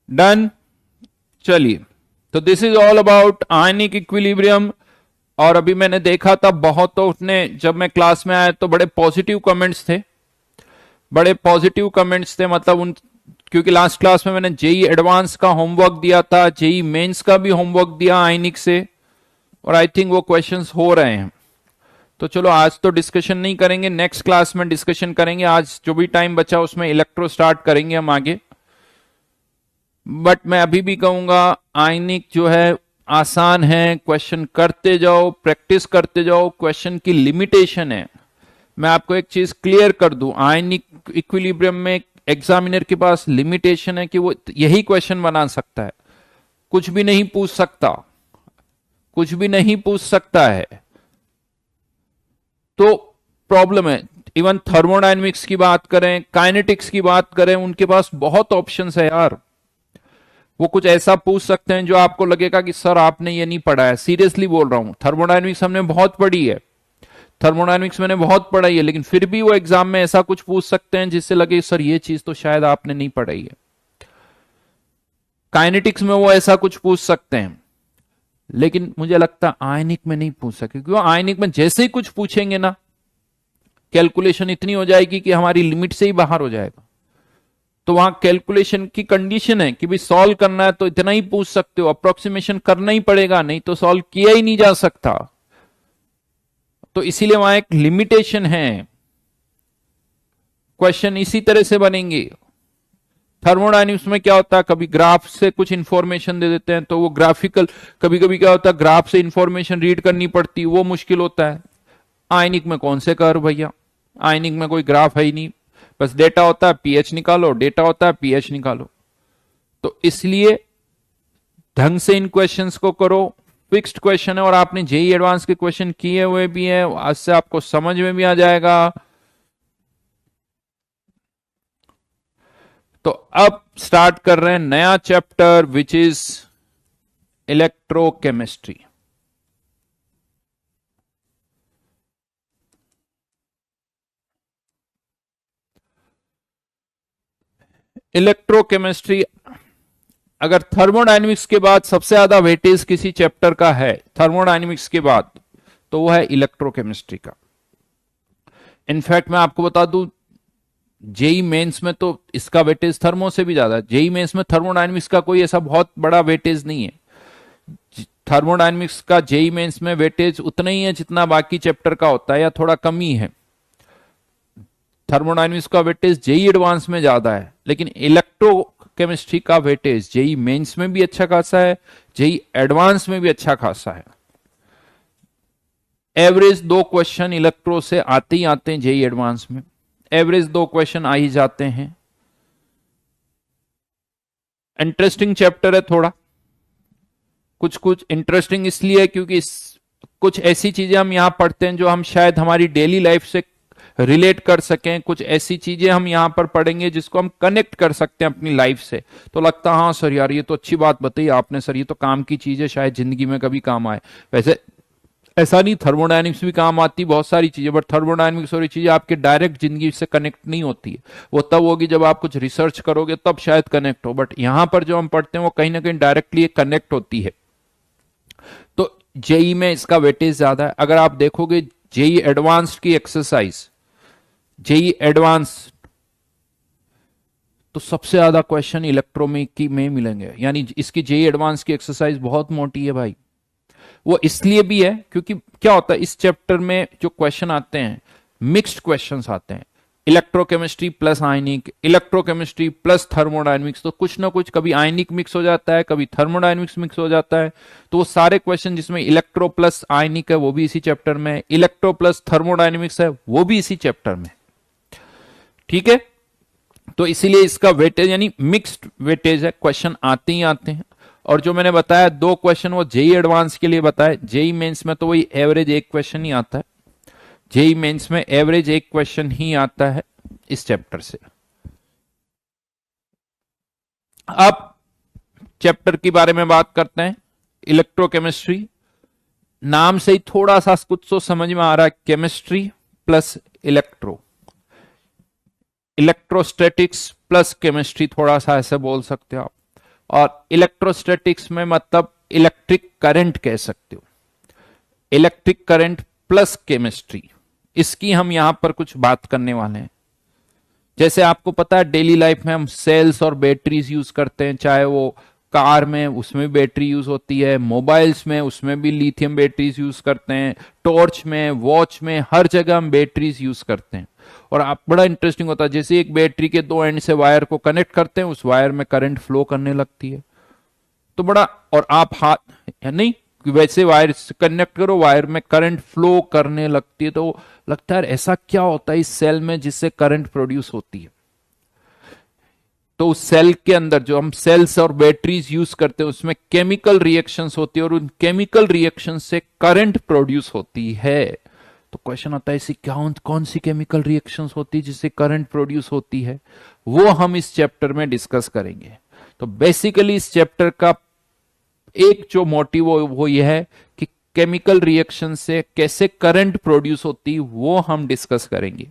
Done. चलिए, तो this is all about ionic equilibrium. और अभी मैंने देखा था बहुत, तो उसने जब मैं क्लास में आया तो बड़े पॉजिटिव कमेंट्स थे, बड़े पॉजिटिव कमेंट्स थे, मतलब उन, क्योंकि लास्ट क्लास में मैंने जेई एडवांस का होमवर्क दिया था, जेई मेंस का भी होमवर्क दिया आयनिक से, और आई थिंक वो क्वेश्चंस हो रहे हैं। तो चलो आज तो डिस्कशन नहीं करेंगे, नेक्स्ट क्लास में डिस्कशन करेंगे। आज जो भी टाइम बचा उसमें इलेक्ट्रो स्टार्ट करेंगे हम आगे। बट मैं अभी भी कहूंगा आयनिक जो है आसान है, क्वेश्चन करते जाओ, प्रैक्टिस करते जाओ, क्वेश्चन की लिमिटेशन है। मैं आपको एक चीज क्लियर कर दूं, आयनिक इक्विलिब्रियम में एग्जामिनर के पास लिमिटेशन है कि वो यही क्वेश्चन बना सकता है, कुछ भी नहीं पूछ सकता, कुछ भी नहीं पूछ सकता है। तो प्रॉब्लम है। इवन थर्मोडायनेमिक्स की बात करें, काइनेटिक्स की बात करें, उनके पास बहुत ऑप्शंस है यार। वो कुछ ऐसा पूछ सकते हैं जो आपको लगेगा कि सर आपने ये नहीं पढ़ा है। सीरियसली बोल रहा हूं, थर्मोडायनेमिक्स हमने बहुत पढ़ी है, थर्मोडायनेमिक्स मैंने बहुत पढ़ाई है, लेकिन फिर भी वो एग्जाम में ऐसा कुछ पूछ सकते हैं जिससे लगे सर ये चीज तो शायद आपने नहीं पढ़ाई है। काइनेटिक्स में वो ऐसा कुछ पूछ सकते हैं, लेकिन मुझे लगता है आयनिक में नहीं पूछ सके, क्योंकि आयनिक में जैसे ही कुछ पूछेंगे ना, कैलकुलेशन इतनी हो जाएगी कि हमारी लिमिट से ही बाहर हो जाएगा। तो वहां कैलकुलेशन की कंडीशन है कि भाई सॉल्व करना है तो इतना ही पूछ सकते हो, अप्रोक्सीमेशन करना ही पड़ेगा, नहीं तो सॉल्व किया ही नहीं जा सकता। तो इसीलिए वहां एक लिमिटेशन है, क्वेश्चन इसी तरह से बनेंगे। थर्मोडायनेमिक्स में क्या होता है, कभी ग्राफ से कुछ इंफॉर्मेशन दे देते हैं तो वो ग्राफिकल, कभी कभी क्या होता है ग्राफ से इंफॉर्मेशन रीड करनी पड़ती है, वो मुश्किल होता है। आयनिक में कौन से कर्व भैया, आयनिक में कोई ग्राफ है ही नहीं, बस डेटा होता है पीएच निकालो, डेटा होता है पीएच निकालो। तो इसलिए ढंग से इन क्वेश्चंस को करो, फिक्स्ड क्वेश्चन है, और आपने जेई एडवांस के क्वेश्चन किए हुए भी हैं, आज से आपको समझ में भी आ जाएगा। तो अब स्टार्ट कर रहे हैं नया chapter which is electrochemistry. Electrochemistry, अगर थर्मोडायनेमिक्स के बाद सबसे ज्यादा वेटेज किसी चैप्टर का है थर्मोडायनेमिक्स के बाद, तो वो है इलेक्ट्रोकेमिस्ट्री का। इनफैक्ट मैं आपको बता दूं, जेई मेंस में तो इसका वेटेज थर्मो से भी ज्यादा है। जेई मेंस में थर्मोडायनेमिक्स का कोई ऐसा बहुत बड़ा वेटेज नहीं है। थर्मोडायनेमिक्स का जेई मेंस में वेटेज उतना ही है जितना बाकी चैप्टर का होता है, या थोड़ा कम ही है। थर्मोडायनेमिक्स का वेटेज जेई एडवांस में ज्यादा है, लेकिन इलेक्ट्रो केमिस्ट्री का वेटेज जेई मेंस में भी अच्छा खासा है, जेई एडवांस में भी अच्छा खासा है। एवरेज 2 क्वेश्चन इलेक्ट्रो से आते ही आते हैं जेई एडवांस में, एवरेज 2 क्वेश्चन आ ही जाते हैं। इंटरेस्टिंग चैप्टर है थोड़ा, कुछ कुछ इंटरेस्टिंग इसलिए क्योंकि कुछ ऐसी चीजें हम यहां पढ़ते हैं जो हम शायद हमारी डेली लाइफ से रिलेट कर सकें, कुछ ऐसी चीजें हम यहां पर पढ़ेंगे जिसको हम कनेक्ट कर सकते हैं अपनी लाइफ से। तो लगता है हाँ सर यार ये तो अच्छी बात बताई आपने सर, ये तो काम की चीज है, शायद जिंदगी में कभी काम आए। वैसे ऐसा नहीं, थर्मोडायनेमिक्स भी काम आती बहुत सारी चीजें, बट थर्मोडायनेमिक्स और चीजें आपके डायरेक्ट जिंदगी से कनेक्ट नहीं होती है। वो तब होगी जब आप कुछ रिसर्च करोगे तब शायद कनेक्ट हो, बट यहां पर जो हम पढ़ते हैं वो कहीं ना कहीं डायरेक्टली कनेक्ट होती है। तो जेई में इसका वेटेज ज्यादा है। अगर आप देखोगे जेई एडवांस्ड की एक्सरसाइज, जेई एडवांस, तो सबसे ज्यादा क्वेश्चन इलेक्ट्रोमिक की में मिलेंगे, यानी इसकी जेई एडवांस की एक्सरसाइज बहुत मोटी है भाई। वो इसलिए भी है क्योंकि क्या होता है इस चैप्टर में जो क्वेश्चन आते हैं, मिक्स्ड क्वेश्चंस आते हैं, इलेक्ट्रोकेमिस्ट्री प्लस आयनिक, इलेक्ट्रोकेमिस्ट्री प्लस थर्मोडायनेमिक्स। तो कुछ ना कुछ कभी आयनिक मिक्स हो जाता है, कभी थर्मोडायनेमिक्स मिक्स हो जाता है। तो वो सारे क्वेश्चन जिसमें इलेक्ट्रो प्लस आयनिक है वो भी इसी चैप्टर में, इलेक्ट्रो प्लस थर्मोडायनेमिक्स है वो भी इसी चैप्टर में। ठीक है, तो इसीलिए इसका वेटेज यानी मिक्स्ड वेटेज है, क्वेश्चन आते ही आते हैं। और जो मैंने बताया 2 क्वेश्चन वो जेई एडवांस के लिए बताया, जेई मेंस में तो वही एवरेज 1 क्वेश्चन ही आता है, जेई मेंस में एवरेज 1 क्वेश्चन ही आता है इस चैप्टर से। अब चैप्टर के बारे में बात करते हैं, इलेक्ट्रोकेमिस्ट्री। नाम से ही थोड़ा सा कुछ तो समझ में आ रहा है, chemistry plus electro, electrostatics plus chemistry, थोड़ा सा ऐसे बोल सकते हो आप। और इलेक्ट्रोस्टैटिक्स में मतलब इलेक्ट्रिक करंट कह सकते हो, इलेक्ट्रिक करंट प्लस केमिस्ट्री, इसकी हम यहां पर कुछ बात करने वाले हैं। जैसे आपको पता है डेली लाइफ में हम सेल्स और बैटरीज यूज करते हैं, चाहे वो कार में उसमें बैटरी यूज होती है, मोबाइल्स में उसमें भी लिथियम बैटरीज यूज करते हैं, टॉर्च में, वॉच में, हर जगह हम बैटरीज यूज करते हैं। और आप बड़ा इंटरेस्टिंग होता है, जैसे एक बैटरी के दो एंड से वायर को कनेक्ट करते हैं, उस वायर में करंट फ्लो करने लगती है। तो बड़ा, और आप हाथ या नहीं वैसे वायर से कनेक्ट करो, वायर में करंट फ्लो करने लगती है, तो लगता है ऐसा क्या होता है इस सेल में जिससे करंट प्रोड्यूस होती है। तो उस सेल के अंदर जो हम सेल्स और बैटरीज यूज करते हैं उसमें केमिकल रिएक्शंस होती है और उन केमिकल रिएक्शन से करंट प्रोड्यूस होती है। तो क्वेश्चन आता है ऐसी कौन सी केमिकल रिएक्शंस होती है जिससे करंट प्रोड्यूस होती है, वो हम इस चैप्टर में डिस्कस करेंगे। तो बेसिकली इस चैप्टर का एक जो मोटिव वो ये है कि केमिकल रिएक्शन से कैसे करंट प्रोड्यूस होती है वो हम डिस्कस करेंगे।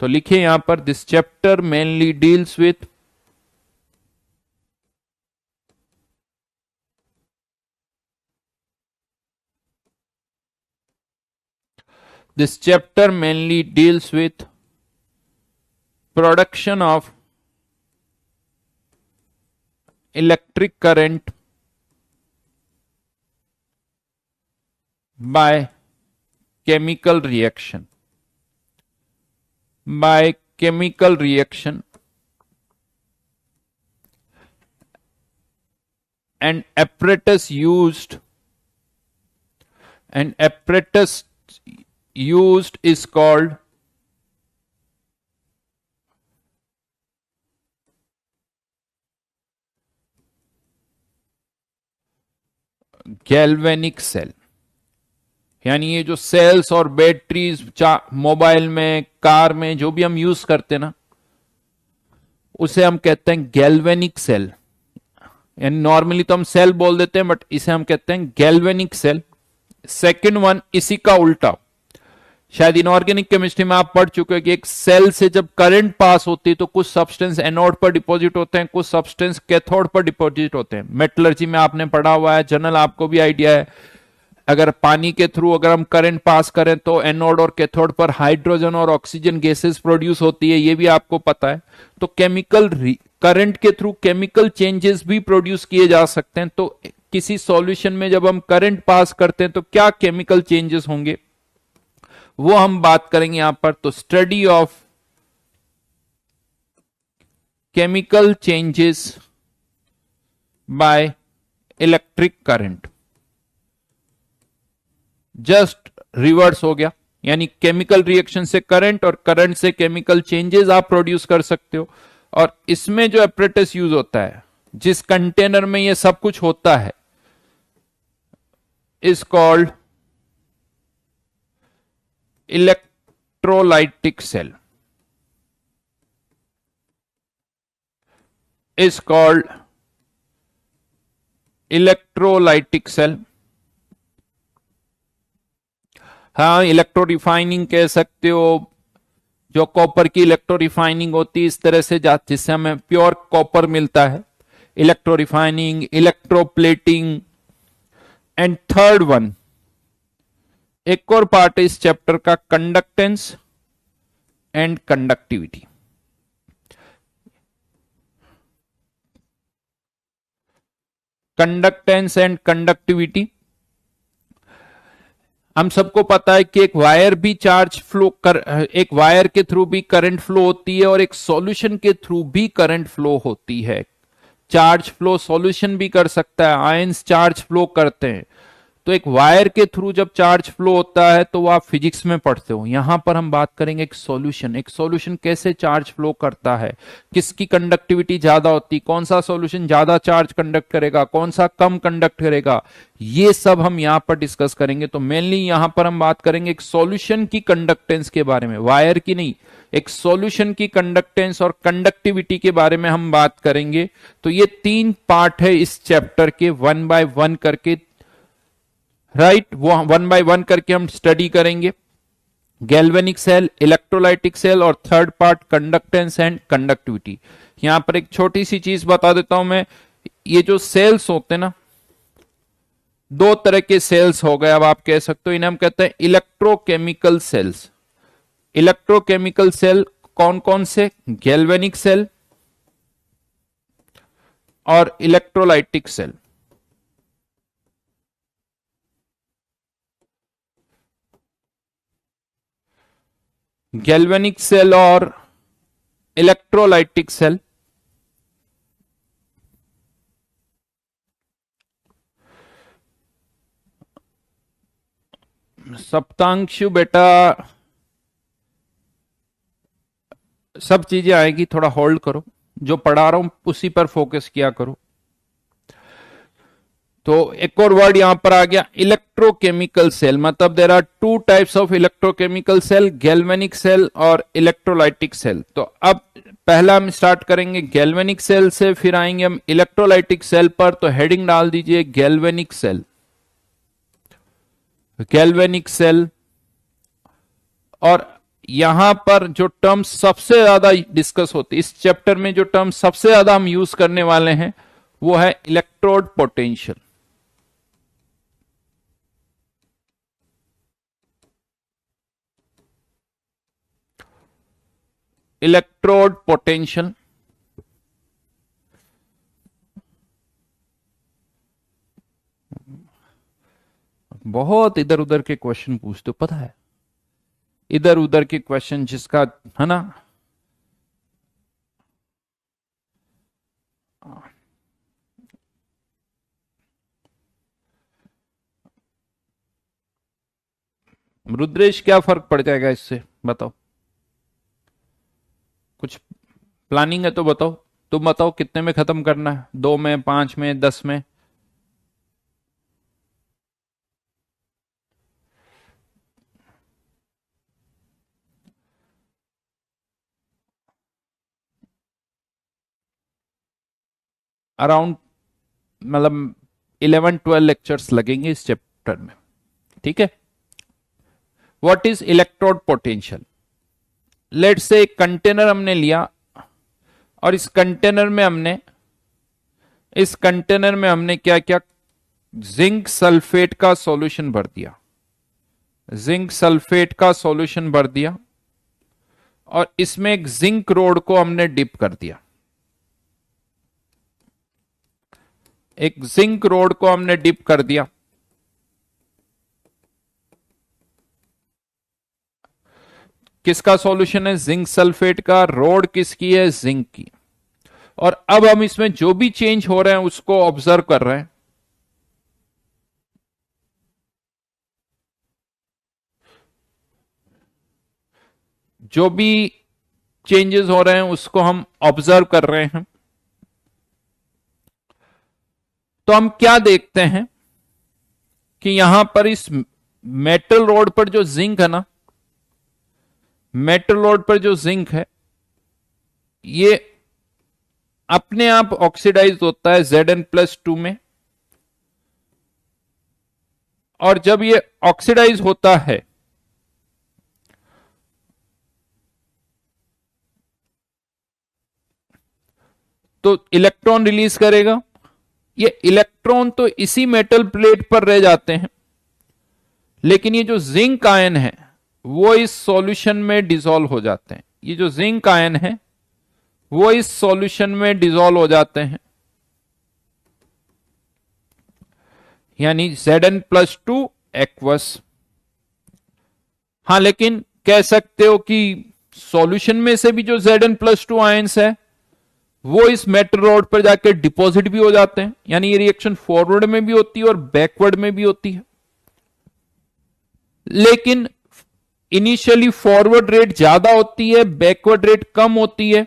तो लिखिए यहां पर, this chapter mainly deals with this chapter mainly deals with production of electric current by chemical reaction, by chemical reaction and apparatus used is called galvanic cell. यानी ये जो सेल्स और बैटरीज मोबाइल में, कार में जो भी हम use करते हैं ना, उसे हम कहते हैं गैल्वेनिक सेल। यानी नॉर्मली तो हम सेल बोल देते हैं, बट इसे हम कहते हैं गैल्वेनिक सेल। सेकंड वन इसी का उल्टा, शायद इनऑर्गेनिक केमिस्ट्री में आप पढ़ चुके हैं कि एक सेल से जब करंट पास होती है तो कुछ सब्सटेंस एनोड पर डिपॉजिट होते हैं, कुछ सब्सटेंस कैथोड पर डिपॉजिट होते हैं। मेटलर्जी में आपने पढ़ा हुआ है, जनरल आपको भी आइडिया है, अगर पानी के थ्रू अगर हम करंट पास करें तो एनोड और कैथोड पर हाइड्रोजन और ऑक्सीजन गैसेस प्रोड्यूस होती है, ये भी आपको पता है। तो केमिकल करंट के थ्रू केमिकल चेंजेस भी प्रोड्यूस किए जा सकते हैं। तो किसी सॉल्यूशन में जब हम करंट पास करते हैं तो क्या केमिकल चेंजेस होंगे वो हम बात करेंगे यहां पर। तो study of chemical changes by electric current, just reverse हो गया, यानी केमिकल रिएक्शन से करंट और करंट से केमिकल चेंजेस आप प्रोड्यूस कर सकते हो। और इसमें जो एपरेटस यूज होता है, जिस कंटेनर में ये सब कुछ होता है, is called electrolytic cell, is called electrolytic cell. हाँ, इलेक्ट्रो रिफाइनिंग कह सकते हो, जो कॉपर की इलेक्ट्रो रिफाइनिंग होती है इस तरह से जिससे हमें प्योर कॉपर मिलता है, electro refining, electroplating. And third one, एक और पार्ट है इस चैप्टर का, conductance and conductivity. Conductance and conductivity, हम सबको पता है कि एक वायर भी चार्ज फ्लो कर, एक वायर के थ्रू भी करंट फ्लो होती है और एक सॉल्यूशन के थ्रू भी करंट फ्लो होती है। चार्ज फ्लो सॉल्यूशन भी कर सकता है, आयंस चार्ज फ्लो करते हैं। तो एक वायर के थ्रू जब चार्ज फ्लो होता है तो वो आप फिजिक्स में पढ़ते हो। यहां पर हम बात करेंगे एक सॉल्यूशन कैसे चार्ज फ्लो करता है, किसकी कंडक्टिविटी ज्यादा होती, कौन सा सॉल्यूशन ज्यादा चार्ज कंडक्ट करेगा, कौन सा कम कंडक्ट करेगा, ये सब हम यहां पर डिस्कस करेंगे। तो मेनली यहां पर हम बात करेंगे एक सॉल्यूशन की कंडक्टेंस के बारे में, वायर की नहीं, एक सॉल्यूशन की कंडक्टेंस और कंडक्टिविटी के बारे में हम बात करेंगे। तो ये तीन पार्ट है इस चैप्टर के, वन बाय वन करके, राइट, वो वन बाय वन करके हम स्टडी करेंगे। गैल्वेनिक सेल, इलेक्ट्रोलाइटिक सेल और third part conductance and conductivity. यहां पर एक छोटी सी चीज बता देता हूं मैं, ये जो सेल्स होते हैं ना, दो तरह के सेल्स हो गए, अब आप कह सकते हो इन्हें हम कहते हैं इलेक्ट्रोकेमिकल सेल्स। इलेक्ट्रोकेमिकल सेल कौन कौन से? गैल्वेनिक सेल और इलेक्ट्रोलाइटिक सेल। गैल्वेनिक सेल और इलेक्ट्रोलाइटिक सेल। सप्तांशु बेटा सब चीजें आएगी, थोड़ा होल्ड करो, जो पढ़ा रहा हूं उसी पर फोकस किया करो। तो एक और वर्ड यहां पर आ गया, इलेक्ट्रोकेमिकल सेल। मतलब there are two types of electrochemical cell, galvanic cell और इलेक्ट्रोलाइटिक सेल। तो अब पहला हम स्टार्ट करेंगे गैल्वेनिक सेल से, फिर आएंगे हम इलेक्ट्रोलाइटिक सेल पर। तो हेडिंग डाल दीजिए गैल्वेनिक सेल। गैल्वेनिक सेल, और यहां पर जो टर्म सबसे ज्यादा डिस्कस होती है इस चैप्टर में, जो टर्म सबसे ज्यादा हम यूज करने वाले हैं वो है इलेक्ट्रोड पोटेंशियल। इलेक्ट्रोड पोटेंशियल बहुत इधर उधर के क्वेश्चन पूछते हो, पता है, इधर उधर के क्वेश्चन जिसका है ना। रुद्रेश क्या फर्क पड़ जाएगा इससे, बताओ? कुछ प्लानिंग है तो बताओ। तुम बताओ कितने में खत्म करना है, 2 में, 5 में, 10 में? अराउंड मतलब 11-12 लेक्चर्स लगेंगे इस चैप्टर में, ठीक है। What is electrode potential? Let's say एक कंटेनर हमने लिया और इस कंटेनर में हमने क्या क्या, जिंक सल्फेट का सॉल्यूशन भर दिया। जिंक सल्फेट का सॉल्यूशन भर दिया और इसमें एक जिंक रोड को हमने डिप कर दिया। एक जिंक रोड को हमने डिप कर दिया। किसका सॉल्यूशन है? जिंक सल्फेट का। रोड किसकी है? जिंक की। और अब हम इसमें जो भी चेंज हो रहे हैं उसको ऑब्जर्व कर रहे हैं। जो भी चेंजेस हो रहे हैं उसको हम ऑब्जर्व कर रहे हैं। तो हम क्या देखते हैं कि यहां पर इस मेटल रोड पर जो जिंक है ना, मेटल रोड पर जो जिंक है ये अपने आप ऑक्सीडाइज होता है Zn+2 में। और जब ये ऑक्सीडाइज होता है तो इलेक्ट्रॉन रिलीज करेगा। ये इलेक्ट्रॉन तो इसी मेटल प्लेट पर रह जाते हैं, लेकिन ये जो जिंक आयन है वो इस सॉल्यूशन में डिसॉल्व हो जाते हैं। ये जो जिंक आयन है वो इस सॉल्यूशन में डिसॉल्व हो जाते हैं, यानी Zn+2 एक्वस। हाँ, लेकिन कह सकते हो कि सॉल्यूशन में से भी जो Zn+2 आयंस है वो इस मेटल रॉड पर जाकर डिपॉजिट भी हो जाते हैं। यानी ये रिएक्शन फॉरवर्ड में भी होती है और बैकवर्ड में भी होती है। लेकिन इनिशियली फॉरवर्ड रेट ज्यादा होती है, बैकवर्ड रेट कम होती है।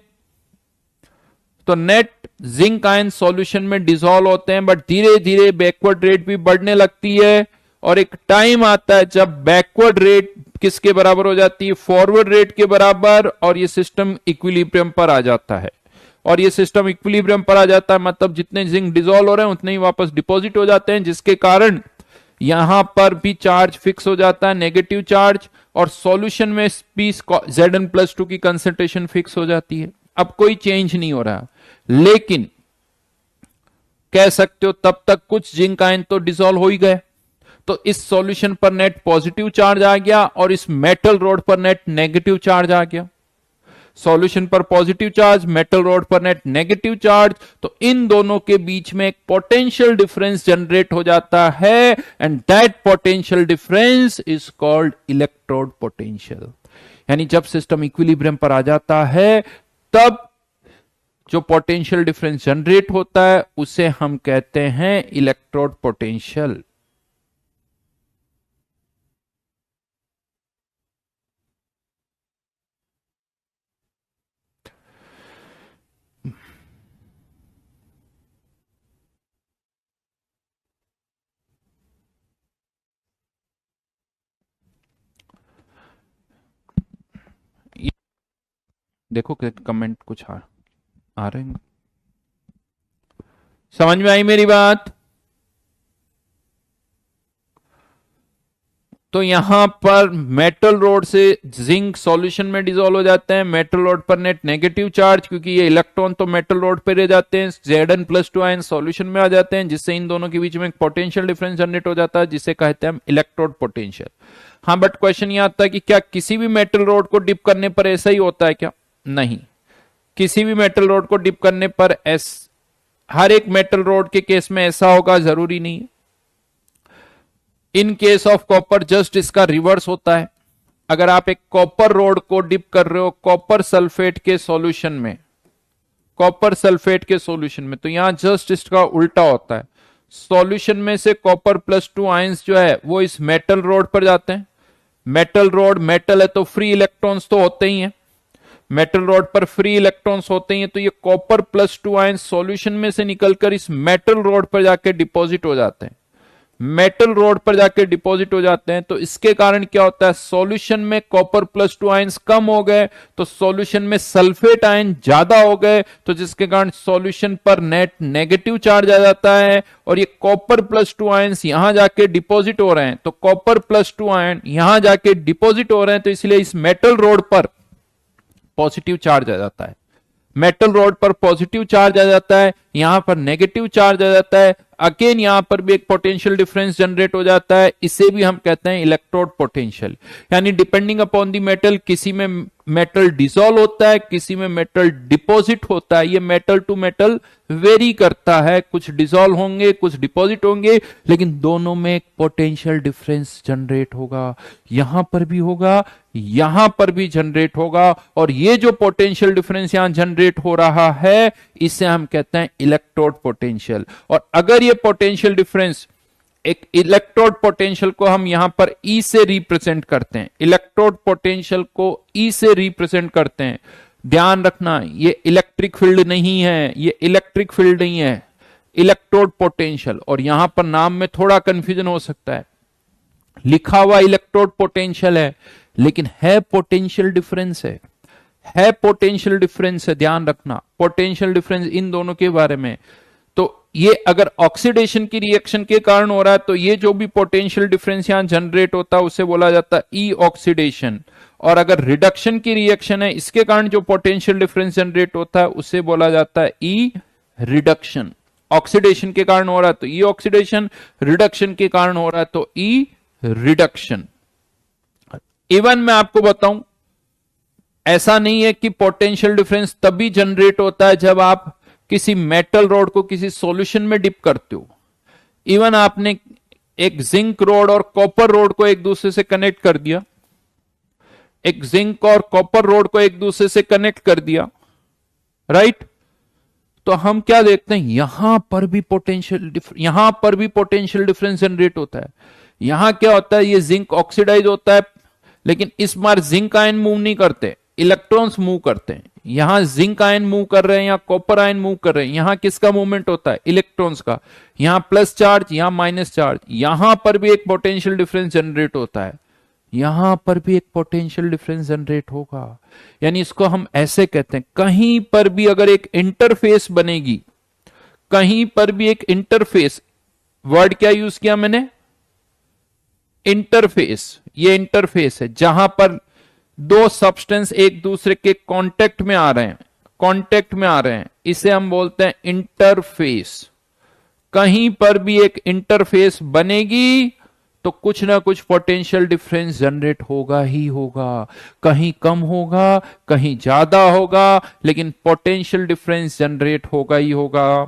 तो नेट जिंक आयन सॉल्यूशन में डिसॉल्व होते हैं, बट धीरे धीरे बैकवर्ड रेट भी बढ़ने लगती है। और एक टाइम आता है जब बैकवर्ड रेट किसके बराबर हो जाती है? फॉरवर्ड रेट के बराबर। और ये सिस्टम इक्विलिब्रियम पर आ जाता है। और ये सिस्टम इक्विलिब्रियम पर आ जाता है मतलब जितने जिंक डिसॉल्व हो रहे हैं उतने ही वापस डिपॉजिट हो जाते हैं, जिसके कारण यहां पर भी चार्ज फिक्स हो जाता है, नेगेटिव चार्ज। और सॉल्यूशन में भी Zn+2 की कंसेंट्रेशन फिक्स हो जाती है। अब कोई चेंज नहीं हो रहा। लेकिन कह सकते हो तब तक कुछ जिंक आयन तो डिसॉल्व हो ही गए। तो इस सॉल्यूशन पर नेट पॉजिटिव चार्ज आ गया और इस मेटल रोड पर नेट नेगेटिव चार्ज आ गया। सॉल्यूशन पर पॉजिटिव चार्ज, मेटल रोड पर नेट नेगेटिव चार्ज, तो इन दोनों के बीच में एक पोटेंशियल डिफरेंस जनरेट हो जाता है and that potential difference is called electrode potential. यानी जब सिस्टम इक्विलिब्रियम पर आ जाता है तब जो पोटेंशियल डिफरेंस जनरेट होता है उसे हम कहते हैं इलेक्ट्रोड पोटेंशियल। देखो कमेंट कुछ आ रहे हैं, समझ में आई मेरी बात? तो यहां पर मेटल रोड से जिंक सॉल्यूशन में डिसॉल्व हो जाते हैं, मेटल रोड पर नेट नेगेटिव चार्ज, क्योंकि ये इलेक्ट्रॉन तो मेटल रोड पे रह जाते हैं, Zn+2 आयन सॉल्यूशन में आ जाते हैं, जिससे इन दोनों के बीच में एक पोटेंशियल डिफरेंस जनरेट हो जाता है जिसे कहते हैं हम इलेक्ट्रोड पोटेंशियल। हाँ, बट क्वेश्चन ये आता है कि क्या किसी भी मेटल रोड को डिप करने पर ऐसा ही होता है क्या? नहीं, किसी भी मेटल रोड को डिप करने पर हर एक मेटल रोड के केस में ऐसा होगा जरूरी नहीं है। In case of copper just इसका रिवर्स होता है। अगर आप एक कॉपर रोड को डिप कर रहे हो कॉपर सल्फेट के सॉल्यूशन में, कॉपर सल्फेट के सॉल्यूशन में, तो यहां जस्ट इसका उल्टा होता है। सॉल्यूशन में से कॉपर+2 आयंस जो है वो इस मेटल रोड पर जाते हैं। मेटल रोड मेटल है तो फ्री इलेक्ट्रॉन्स तो होते ही हैं, मेटल रोड पर फ्री इलेक्ट्रॉन्स होते ही हैं, तो ये कॉपर+2 आयंस सॉल्यूशन में से निकलकर इस मेटल रोड पर जाके डिपॉजिट हो जाते हैं, मेटल रोड पर जाके डिपॉजिट हो जाते हैं। तो इसके कारण क्या होता है, सॉल्यूशन में कॉपर+2 आयंस कम हो गए तो सॉल्यूशन में सल्फेट आयन ज्यादा हो गए, तो जिसके कारण सॉल्यूशन पर नेट नेगेटिव चार्ज आ जाता है और ये कॉपर+2 आयंस यहां जाके डिपॉजिट हो रहे हैं। तो कॉपर+2 आयन यहां जाके डिपॉजिट हो रहे हैं, तो इसलिए इस मेटल रोड पर पॉजिटिव चार्ज आ जाता है, मेटल रोड पर पॉजिटिव चार्ज आ जाता है, यहां पर नेगेटिव चार्ज आ जाता है। अगेन यहां पर भी एक पोटेंशियल डिफरेंस जनरेट हो जाता है, इसे भी हम कहते हैं इलेक्ट्रोड पोटेंशियल। यानी डिपेंडिंग अपॉन द मेटल, किसी में मेटल डिसॉल्व होता है, किसी में मेटल डिपॉजिट होता है। ये मेटल टू मेटल वेरी करता है, कुछ डिसॉल्व होंगे कुछ डिपॉजिट होंगे, लेकिन दोनों में एक पोटेंशियल डिफरेंस जनरेट होगा, यहां पर भी होगा यहां पर भी जनरेट होगा। और ये जो पोटेंशियल डिफरेंस यहां जनरेट हो रहा है इसे हम कहते हैं इलेक्ट्रोड पोटेंशियल। और अगर ये पोटेंशियल डिफरेंस, एक इलेक्ट्रोड पोटेंशियल को हम यहां पर E से रिप्रेजेंट करते हैं, इलेक्ट्रोड पोटेंशियल को E से रिप्रेजेंट करते हैं। ध्यान रखना, ये इलेक्ट्रिक फील्ड नहीं है, ये इलेक्ट्रिक फील्ड नहीं है, इलेक्ट्रोड पोटेंशियल। और यहां पर नाम में थोड़ा कंफ्यूजन हो सकता है, लिखा हुआ इलेक्ट्रोड पोटेंशियल है लेकिन है पोटेंशियल डिफरेंस है पोटेंशियल डिफरेंस है। ध्यान रखना पोटेंशियल डिफरेंस इन दोनों के बारे में। तो ये अगर ऑक्सीडेशन की रिएक्शन के कारण हो रहा है तो ये जो भी पोटेंशियल डिफरेंस यहां जनरेट होता है उसे बोला जाता है ई ऑक्सीडेशन। और अगर रिडक्शन की रिएक्शन है इसके कारण जो पोटेंशियल डिफरेंस जनरेट होता है उसे बोला जाता है ई रिडक्शन। ऑक्सीडेशन के कारण हो रहा है तो ई ऑक्सीडेशन, रिडक्शन के कारण हो रहा है तो ई रिडक्शन। इवन मैं आपको बताऊं, ऐसा नहीं है कि पोटेंशियल डिफरेंस तभी जनरेट होता है जब आप किसी मेटल रोड को किसी सॉल्यूशन में डिप करते हो। इवन आपने एक जिंक रोड और कॉपर रोड को एक दूसरे से कनेक्ट कर दिया, एक जिंक और कॉपर रोड को एक दूसरे से कनेक्ट कर दिया, राइट? तो हम क्या देखते हैं, यहां पर भी पोटेंशियल डिफरेंस जनरेट होता है। यहां क्या होता है, ये जिंक ऑक्सीडाइज होता है, लेकिन इस बार जिंक आयन मूव नहीं करते, इलेक्ट्रॉन्स मूव करते हैं। यहां जिंक आयन मूव कर रहे हैं, यहां कॉपर आयन मूव कर रहे हैं, यहां किसका मूवमेंट होता है, इलेक्ट्रॉन्स का। यहां प्लस चार्ज, यहां माइनस चार्ज, यहां पर भी एक पोटेंशियल डिफरेंस जनरेट होता है, यहां पर भी एक पोटेंशियल डिफरेंस जनरेट होगा। यानी इसको हम ऐसे कहते हैं, कहीं पर भी अगर एक इंटरफेस बनेगी, कहीं पर भी एक इंटरफेस, वर्ड क्या यूज किया मैंने, इंटरफेस। ये इंटरफेस है जहां पर दो सब्सटेंस एक दूसरे के कांटेक्ट में आ रहे हैं, कांटेक्ट में आ रहे हैं, इसे हम बोलते हैं इंटरफेस। कहीं पर भी एक इंटरफेस बनेगी तो कुछ ना कुछ पोटेंशियल डिफरेंस जनरेट होगा ही होगा। कहीं कम होगा, कहीं ज्यादा होगा, लेकिन पोटेंशियल डिफरेंस जनरेट होगा ही होगा।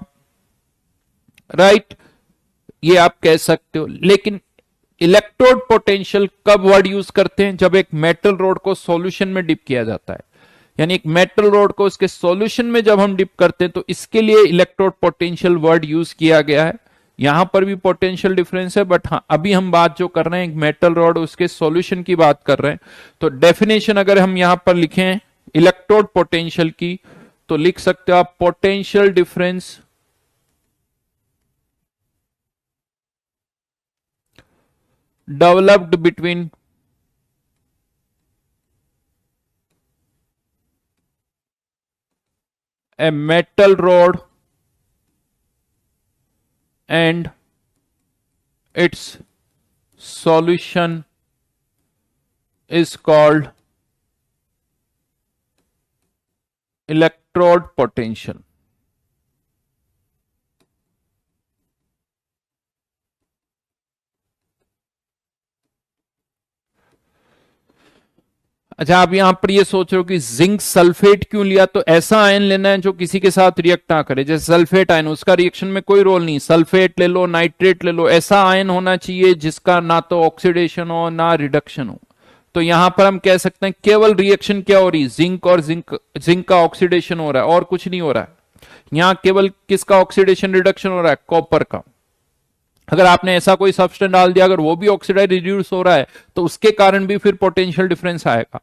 राइट, ये आप कह सकते हो। लेकिन इलेक्ट्रोड पोटेंशियल कब वर्ड यूज करते हैं? जब एक मेटल रोड को सॉल्यूशन में डिप किया जाता है, यानी एक मेटल रोड को उसके सॉल्यूशन में जब हम डिप करते हैं तो इसके लिए इलेक्ट्रोड पोटेंशियल वर्ड यूज किया गया है। यहां पर भी पोटेंशियल डिफरेंस है, बट हाँ अभी हम बात जो कर रहे हैं एक मेटल रॉड उसके सॉल्यूशन की बात कर रहे हैं। तो डेफिनेशन अगर हम यहां पर लिखें इलेक्ट्रोड पोटेंशियल की, तो लिख सकते हो आप potential difference developed between a metal rod and its solution is called electrode potential। अच्छा, आप यहां पर ये सोच रहे हो कि जिंक सल्फेट क्यों लिया? तो ऐसा आयन लेना है जो किसी के साथ रिएक्ट ना करे। जैसे सल्फेट आयन, उसका रिएक्शन में कोई रोल नहीं। सल्फेट ले लो, नाइट्रेट ले लो, ऐसा आयन होना चाहिए जिसका ना तो ऑक्सीडेशन हो ना रिडक्शन हो। तो यहां पर हम कह सकते हैं केवल रिएक्शन क्या हो रही है, जिंक का ऑक्सीडेशन हो रहा है और कुछ नहीं हो रहा है। यहां केवल किसका ऑक्सीडेशन रिडक्शन हो रहा है? कॉपर का। अगर आपने ऐसा कोई सब्सटेंस डाल दिया, अगर वो भी ऑक्सीडाइज रिड्यूस हो रहा है तो उसके कारण भी फिर पोटेंशियल डिफरेंस आएगा।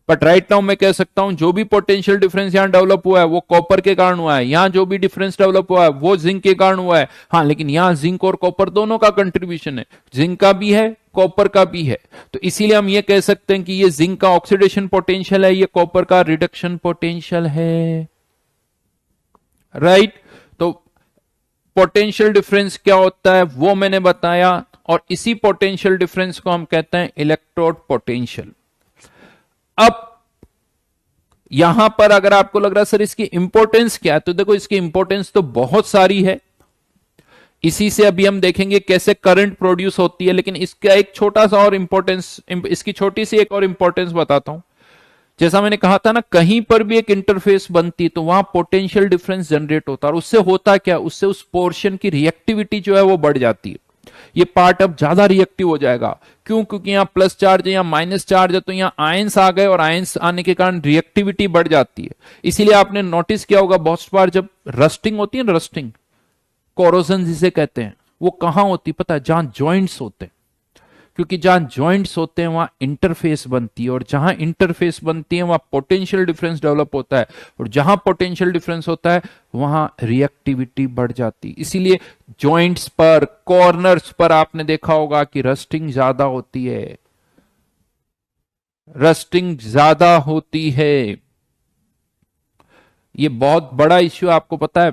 बट राइट नाउ मैं कह सकता हूं जो भी पोटेंशियल डिफरेंस यहां डेवलप हुआ है वो कॉपर के कारण हुआ है, यहां जो भी डिफरेंस डेवलप हुआ है वो जिंक के कारण हुआ है। हाँ, लेकिन यहां जिंक और कॉपर दोनों का कंट्रीब्यूशन है, जिंक का भी है, कॉपर का भी है। तो इसीलिए हम ये कह सकते हैं कि ये जिंक का ऑक्सीडेशन पोटेंशियल है, ये कॉपर का रिडक्शन पोटेंशियल है। राइट, तो पोटेंशियल डिफरेंस क्या होता है वो मैंने बताया, और इसी पोटेंशियल डिफरेंस को हम कहते हैं इलेक्ट्रोड पोटेंशियल। अब यहां पर अगर आपको लग रहा है सर इसकी इंपॉर्टेंस क्या है, तो देखो इसकी इंपॉर्टेंस तो बहुत सारी है। इसी से अभी हम देखेंगे कैसे करंट प्रोड्यूस होती है, लेकिन इसका एक छोटा सा और इंपॉर्टेंस, इसकी छोटी सी एक और इंपॉर्टेंस बताता हूं। जैसा मैंने कहा था ना, कहीं पर भी एक इंटरफेस बनती है तो वहां पोटेंशियल डिफरेंस जनरेट होता है, और उससे होता क्या, उससे उस पोर्शन की रिएक्टिविटी जो है वो बढ़ जाती है। ये पार्ट अब ज्यादा रिएक्टिव हो जाएगा। क्यों? क्योंकि यहाँ प्लस चार्ज है, यहाँ माइनस चार्ज है, तो यहाँ आयंस आ गए और आयंस आने के कारण रिएक्टिविटी बढ़ जाती है। इसीलिए आपने नोटिस किया होगा बहुत बार जब रस्टिंग होती है ना, रस्टिंग कोरोजन जिसे कहते हैं, वो कहां होती है पता है? जहां जॉइंट्स होते हैं। क्योंकि जहां जॉइंट्स होते हैं वहां इंटरफेस बनती है, और जहां इंटरफेस बनती है वहां पोटेंशियल डिफरेंस डेवलप होता है, और जहां पोटेंशियल डिफरेंस होता है वहां रिएक्टिविटी बढ़ जाती है। इसीलिए जॉइंट्स पर, कॉर्नर्स पर आपने देखा होगा कि रस्टिंग ज्यादा होती है, रस्टिंग ज्यादा होती है। ये बहुत बड़ा इश्यू आपको पता है।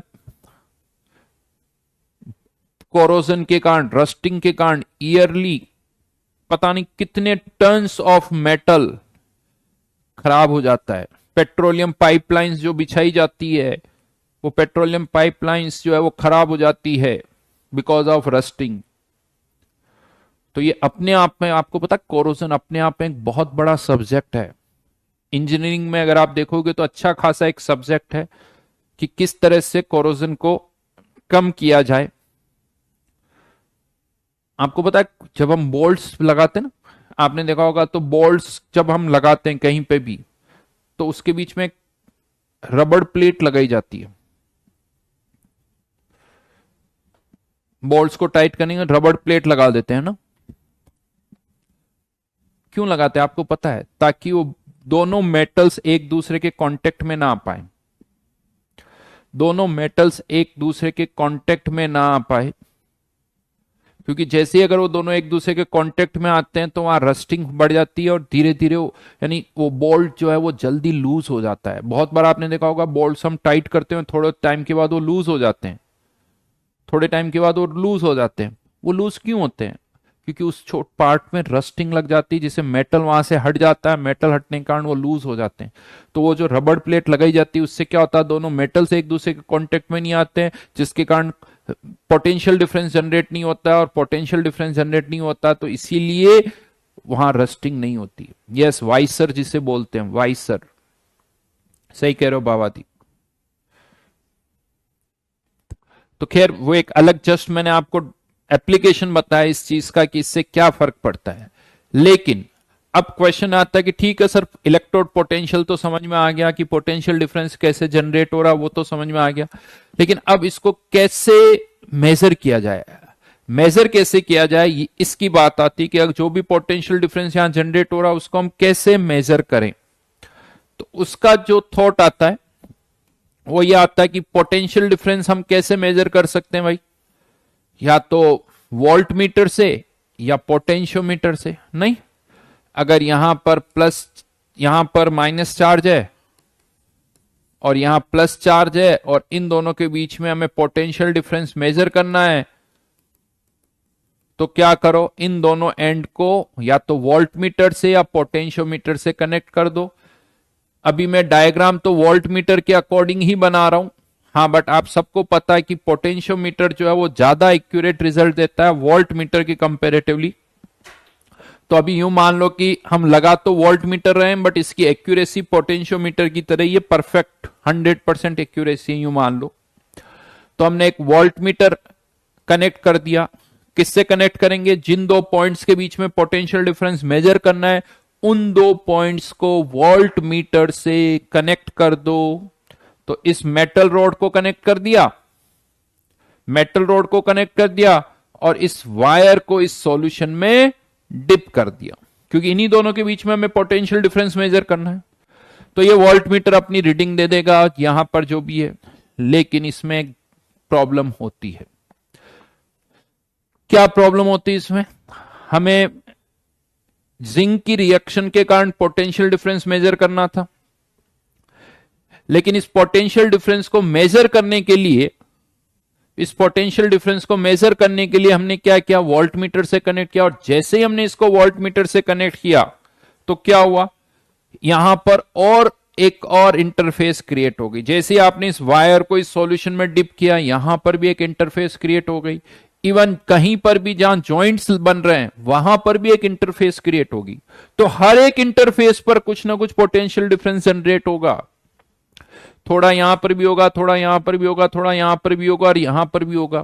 कोरोजन के कारण, रस्टिंग के कारण ईयरली पता नहीं कितने टन्स ऑफ मेटल खराब हो जाता है। पेट्रोलियम पाइपलाइंस जो बिछाई जाती है, वो पेट्रोलियम पाइपलाइंस जो है वो खराब हो जाती है बिकॉज ऑफ रस्टिंग। तो ये अपने आप में, आपको पता है कोरोजन अपने आप में एक बहुत बड़ा सब्जेक्ट है। इंजीनियरिंग में अगर आप देखोगे तो अच्छा खासा एक सब्जेक्ट है कि किस तरह से कोरोजन को कम किया जाए। आपको पता है जब हम बोल्ट्स लगाते हैं ना, आपने देखा होगा, तो बोल्ट्स जब हम लगाते हैं कहीं पे भी तो उसके बीच में रबड़ प्लेट लगाई जाती है। बोल्ट्स को टाइट करने में रबड़ प्लेट लगा देते हैं ना। क्यों लगाते हैं आपको पता है? ताकि वो दोनों मेटल्स एक दूसरे के कांटेक्ट में ना आ पाए, दोनों मेटल्स एक दूसरे के कांटेक्ट में ना आ पाए। क्योंकि जैसे ही अगर वो दोनों एक दूसरे के कांटेक्ट में आते हैं तो वहां रस्टिंग बढ़ जाती है, और धीरे धीरे वो, यानी वो बोल्ट जो है वो जल्दी लूज हो जाता है। बहुत बार आपने देखा होगा बोल्ट्स हम टाइट करते हैं, थोड़े टाइम के बाद वो लूज हो जाते हैं, थोड़े टाइम के बाद वो लूज हो जाते हैं। वो लूज क्यों होते हैं? क्योंकि उस छोट पार्ट में रस्टिंग लग जाती है, जिससे मेटल वहां से हट जाता है, मेटल हटने के कारण वो लूज हो जाते हैं। तो वो जो रबड़ प्लेट लगाई जाती है उससे क्या होता है, दोनों मेटल्स एक दूसरे के कांटेक्ट में नहीं आते हैं, जिसके कारण पोटेंशियल डिफरेंस जनरेट नहीं होता है, और पोटेंशियल डिफरेंस जनरेट नहीं होता तो इसीलिए वहां रस्टिंग नहीं होती। यस, वाइसर जिसे बोलते हैं, वाइसर, सही कह रहे हो बाबादी। तो खैर वो एक अलग, जस्ट मैंने आपको एप्लीकेशन बताया इस चीज का कि इससे क्या फर्क पड़ता है। लेकिन अब क्वेश्चन आता है कि ठीक है सर, इलेक्ट्रोड पोटेंशियल तो समझ में आ गया कि पोटेंशियल डिफरेंस कैसे जनरेट हो रहा, वो तो समझ में आ गया, लेकिन अब इसको कैसे मेजर किया जाए, मेजर कैसे किया जाए, इसकी बात आती है कि अगर जो भी पोटेंशियल डिफरेंस यहां जनरेट हो रहा है उसको हम कैसे मेजर करें। तो उसका जो थॉट आता है वो ये आता है कि पोटेंशियल डिफरेंस हम कैसे मेजर कर सकते हैं भाई, या तो वोल्ट मीटर से या पोटेंशियोमीटर से। नहीं, अगर यहां पर प्लस, यहां पर माइनस चार्ज है और यहां प्लस चार्ज है और इन दोनों के बीच में हमें पोटेंशियल डिफरेंस मेजर करना है, तो क्या करो, इन दोनों एंड को या तो वोल्ट मीटर से या पोटेंशियोमीटर से कनेक्ट कर दो। अभी मैं डायग्राम तो वोल्ट मीटर के अकॉर्डिंग ही बना रहा हूं, हाँ, बट आप सबको पता है कि पोटेंशियोमीटर जो है वो ज्यादा एक्यूरेट रिजल्ट देता है वोल्ट मीटर की कंपेरेटिवली। तो अभी यूं मान लो कि हम लगा तो वोल्ट मीटर रहे हैं, बट इसकी एक्यूरेसी पोटेंशियोमीटर की तरह ये परफेक्ट 100% एक्यूरेसी, यूं मान लो। तो हमने एक वोल्ट मीटर कनेक्ट कर दिया, किससे कनेक्ट करेंगे, जिन दो पॉइंट्स के बीच में पोटेंशियल डिफरेंस मेजर करना है उन दो पॉइंट्स को वोल्ट मीटर से कनेक्ट कर दो। तो इस मेटल रोड को कनेक्ट कर दिया, मेटल रोड को कनेक्ट कर दिया, और इस वायर को इस सॉल्यूशन में डिप कर दिया, क्योंकि इन्हीं दोनों के बीच में हमें पोटेंशियल डिफरेंस मेजर करना है। तो ये वोल्ट मीटर अपनी रीडिंग दे देगा यहां पर जो भी है, लेकिन इसमें एक प्रॉब्लम होती है। क्या प्रॉब्लम होती है इसमें, हमें जिंक की रिएक्शन के कारण पोटेंशियल डिफरेंस मेजर करना था, लेकिन इस पोटेंशियल डिफरेंस को मेजर करने के लिए, इस पोटेंशियल डिफरेंस को मेजर करने के लिए हमने क्या किया, वोल्ट मीटर से कनेक्ट किया, और जैसे ही हमने इसको वोल्ट मीटर से कनेक्ट किया तो क्या हुआ, यहां पर और एक और इंटरफेस क्रिएट हो गई। जैसे ही आपने इस वायर को इस सॉल्यूशन में डिप किया, यहां पर भी एक इंटरफेस क्रिएट हो गई। इवन कहीं पर भी जहां जॉइंट्स बन रहे हैं वहां पर भी एक इंटरफेस क्रिएट होगी। तो हर एक इंटरफेस पर कुछ ना कुछ पोटेंशियल डिफरेंस जनरेट होगा, थोड़ा यहां पर भी होगा, थोड़ा यहां पर भी होगा, थोड़ा यहां पर भी होगा, और यहां पर भी होगा।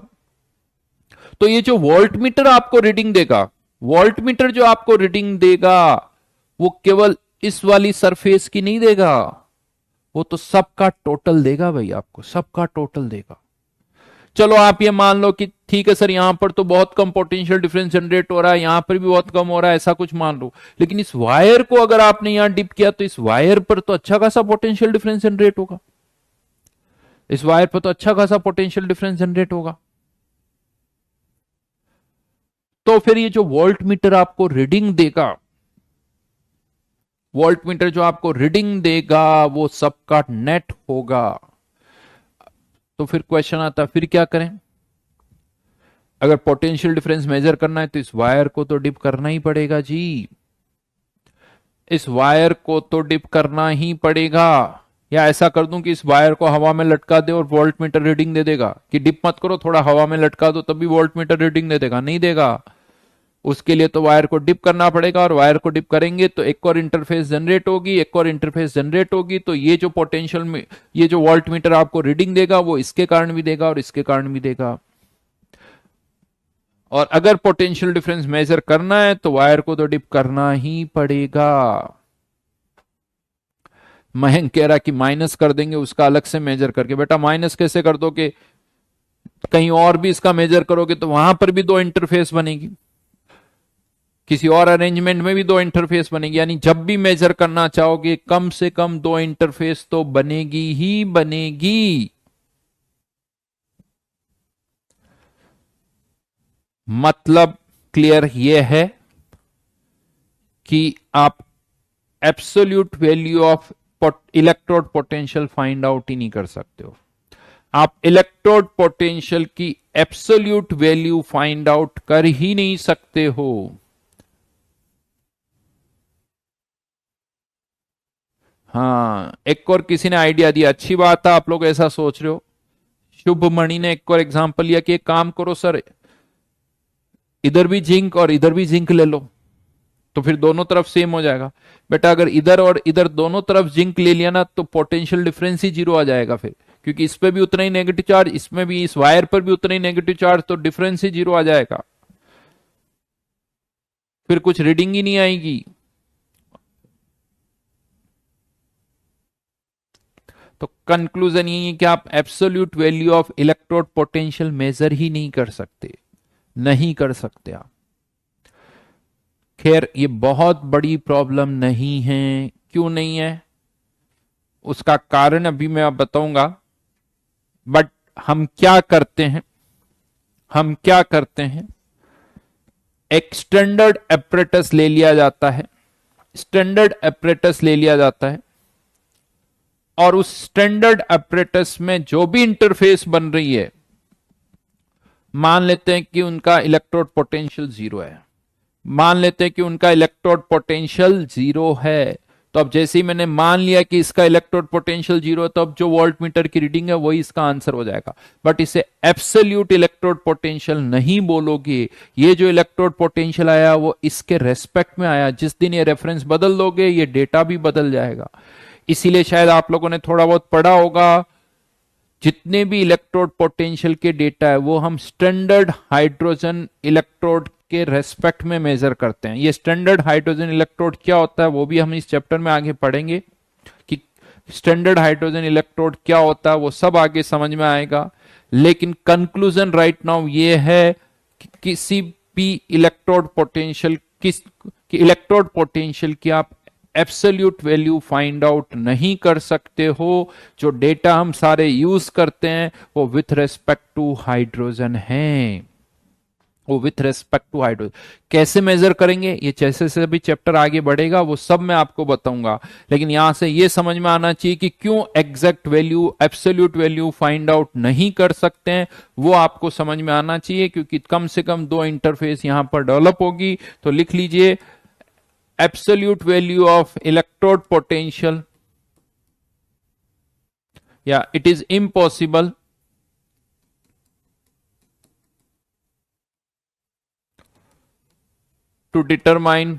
तो ये जो वोल्ट मीटर आपको रीडिंग देगा, वोल्ट मीटर जो आपको रीडिंग देगा वो केवल इस वाली सरफेस की नहीं देगा, वो तो सबका टोटल देगा भाई, आपको सबका टोटल देगा। चलो आप ये मान लो कि ठीक है सर, यहां पर तो बहुत कम पोटेंशियल डिफरेंस जनरेट हो रहा है, यहां पर भी बहुत कम हो रहा है, ऐसा कुछ मान लो, लेकिन इस वायर को अगर आपने यहां डिप किया तो इस वायर पर तो अच्छा खासा पोटेंशियल डिफरेंस जनरेट होगा, इस वायर पर तो अच्छा खासा पोटेंशियल डिफरेंस जनरेट होगा। तो फिर ये जो वोल्ट मीटर आपको रीडिंग देगा, वोल्ट मीटर जो आपको रीडिंग देगा वो सबका नेट होगा। तो फिर क्वेश्चन आता है फिर क्या करें, अगर पोटेंशियल डिफरेंस मेजर करना है तो इस वायर को तो डिप करना ही पड़ेगा जी, इस वायर को तो डिप करना ही पड़ेगा। या ऐसा कर दूं कि इस वायर को हवा में लटका दे और वोल्ट मीटर रीडिंग दे देगा, कि डिप मत करो, थोड़ा हवा में लटका दो तभी वोल्ट मीटर रीडिंग दे देगा, नहीं देगा। उसके लिए तो वायर को डिप करना पड़ेगा, और वायर को डिप करेंगे तो एक और इंटरफेस जनरेट होगी, एक और इंटरफेस जनरेट होगी। तो ये जो पोटेंशियल में, ये जो वोल्ट मीटर आपको रीडिंग देगा वो इसके कारण भी देगा और इसके कारण भी देगा। और अगर पोटेंशियल डिफरेंस मेजर करना है तो वायर को तो डिप करना ही पड़ेगा। मयंक कह रहा कि माइनस कर देंगे उसका अलग से मेजर करके, बेटा माइनस कैसे कर दो, कि कहीं और भी इसका मेजर करोगे तो वहां पर भी दो इंटरफेस बनेगी, किसी और अरेंजमेंट में भी दो इंटरफेस बनेगी, यानी जब भी मेजर करना चाहोगे कम से कम दो इंटरफेस तो बनेगी ही बनेगी। मतलब क्लियर यह है कि आप absolute value of electrode potential find out ही नहीं कर सकते हो, आप इलेक्ट्रोड पोटेंशियल की एब्सोल्यूट वैल्यू फाइंड आउट कर ही नहीं सकते हो। हाँ, एक और किसी ने आइडिया दिया, अच्छी बात है आप लोग ऐसा सोच रहे हो, शुभमणि ने एक और एग्जांपल लिया कि एक काम करो सर, इधर भी जिंक और इधर भी जिंक ले लो, तो फिर दोनों तरफ सेम हो जाएगा। बेटा अगर इधर और इधर दोनों तरफ जिंक ले लिया ना, तो पोटेंशियल डिफरेंस ही जीरो आ जाएगा फिर, क्योंकि इस पे भी उतना ही नेगेटिव चार्ज, इसमें भी, इस वायर पर भी उतना ही नेगेटिव चार्ज, तो डिफरेंस ही जीरो आ जाएगा, फिर कुछ रीडिंग ही नहीं आएगी। तो कंक्लूजन यही है कि आप absolute value of electrode potential measure ही नहीं कर सकते, नहीं कर सकते आप। खैर ये बहुत बड़ी प्रॉब्लम नहीं है। क्यों नहीं है उसका कारण अभी मैं आप बताऊंगा, बट हम क्या करते हैं, हम क्या करते हैं, एक स्टैंडर्ड एपरेटस ले लिया जाता है, स्टैंडर्ड एपरेटस ले लिया जाता है, और उस स्टैंडर्ड एपरेटस में जो भी इंटरफेस बन रही है, मान लेते हैं कि उनका इलेक्ट्रोड पोटेंशियल जीरो है, मान लेते हैं कि उनका इलेक्ट्रोड पोटेंशियल जीरो है, तो अब जैसे ही मैंने मान लिया कि इसका इलेक्ट्रोड पोटेंशियल जीरो है, तो अब जो वोल्ट मीटर की रीडिंग है वही इसका आंसर हो जाएगा। बट इसे एब्सोल्यूट इलेक्ट्रोड पोटेंशियल नहीं बोलोगे, ये जो इलेक्ट्रोड पोटेंशियल आया वो इसके रेस्पेक्ट में आया, जिस दिन ये रेफरेंस बदल दोगे ये डेटा भी बदल जाएगा। इसीलिए शायद आप लोगों ने थोड़ा बहुत पढ़ा होगा, जितने भी इलेक्ट्रोड पोटेंशियल के डेटा है वो हम स्टैंडर्ड हाइड्रोजन इलेक्ट्रोड के रेस्पेक्ट में मेजर करते हैं। ये स्टैंडर्ड हाइड्रोजन इलेक्ट्रोड क्या होता है वो भी हम इस चैप्टर में आगे पढ़ेंगे, कि स्टैंडर्ड हाइड्रोजन इलेक्ट्रोड क्या होता है वो सब आगे समझ में आएगा। लेकिन कंक्लूजन राइट नाउ ये है कि किसी भी इलेक्ट्रोड पोटेंशियल, इलेक्ट्रोड पोटेंशियल की आप एब्सोल्यूट वैल्यू फाइंड आउट नहीं कर सकते हो। जो डेटा हम सारे यूज करते हैं वो विथ रेस्पेक्ट टू हाइड्रोजन है, वो विथ रेस्पेक्ट टू हाइड्रोजन। कैसे मेजर करेंगे ये जैसे जैसे भी चैप्टर आगे बढ़ेगा वो सब मैं आपको बताऊंगा, लेकिन यहां से ये समझ में आना चाहिए कि क्यों exact value, absolute value find out नहीं कर सकते हैं, वो आपको समझ में आना चाहिए, क्योंकि कम से कम दो इंटरफेस यहां पर डेवलप होगी। तो लिख लीजिए, absolute value of electrode potential, yeah, it is impossible to determine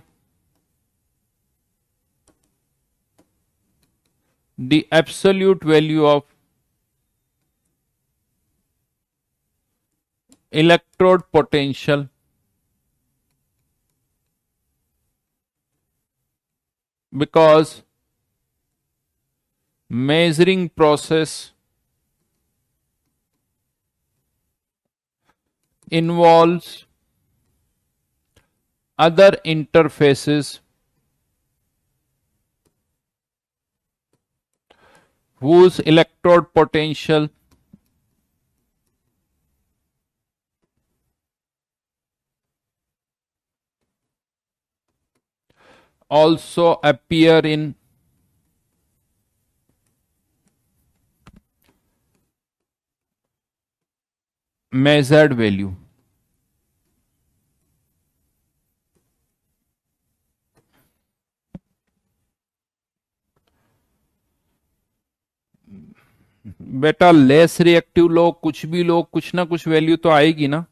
the absolute value of electrode potential because measuring process involves other interfaces whose electrode potential also appear in measured value। बेटा less reactive लो, कुछ भी लो, कुछ ना कुछ value तो आएगी ना,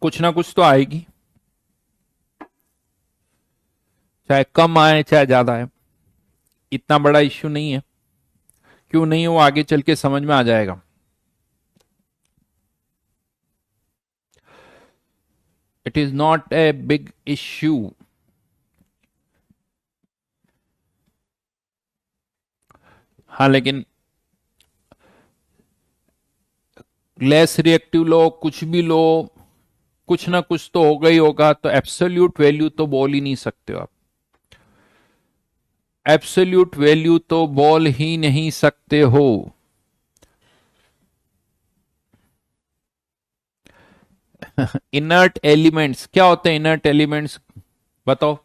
कुछ ना कुछ तो आएगी, चाहे कम आए चाहे ज्यादा आए, इतना बड़ा इश्यू नहीं है। क्यों नहीं है वो आगे चल के समझ में आ जाएगा। It is not a big issue. हाँ लेकिन लेस रिएक्टिव लो, कुछ भी लो, कुछ ना कुछ तो होगा ही होगा, तो एब्सोल्यूट वैल्यू तो बोल ही नहीं सकते हो आप, एब्सोल्यूट वैल्यू तो बोल ही नहीं सकते हो। इनर्ट एलिमेंट्स क्या होते हैं, इनर्ट एलिमेंट्स बताओ।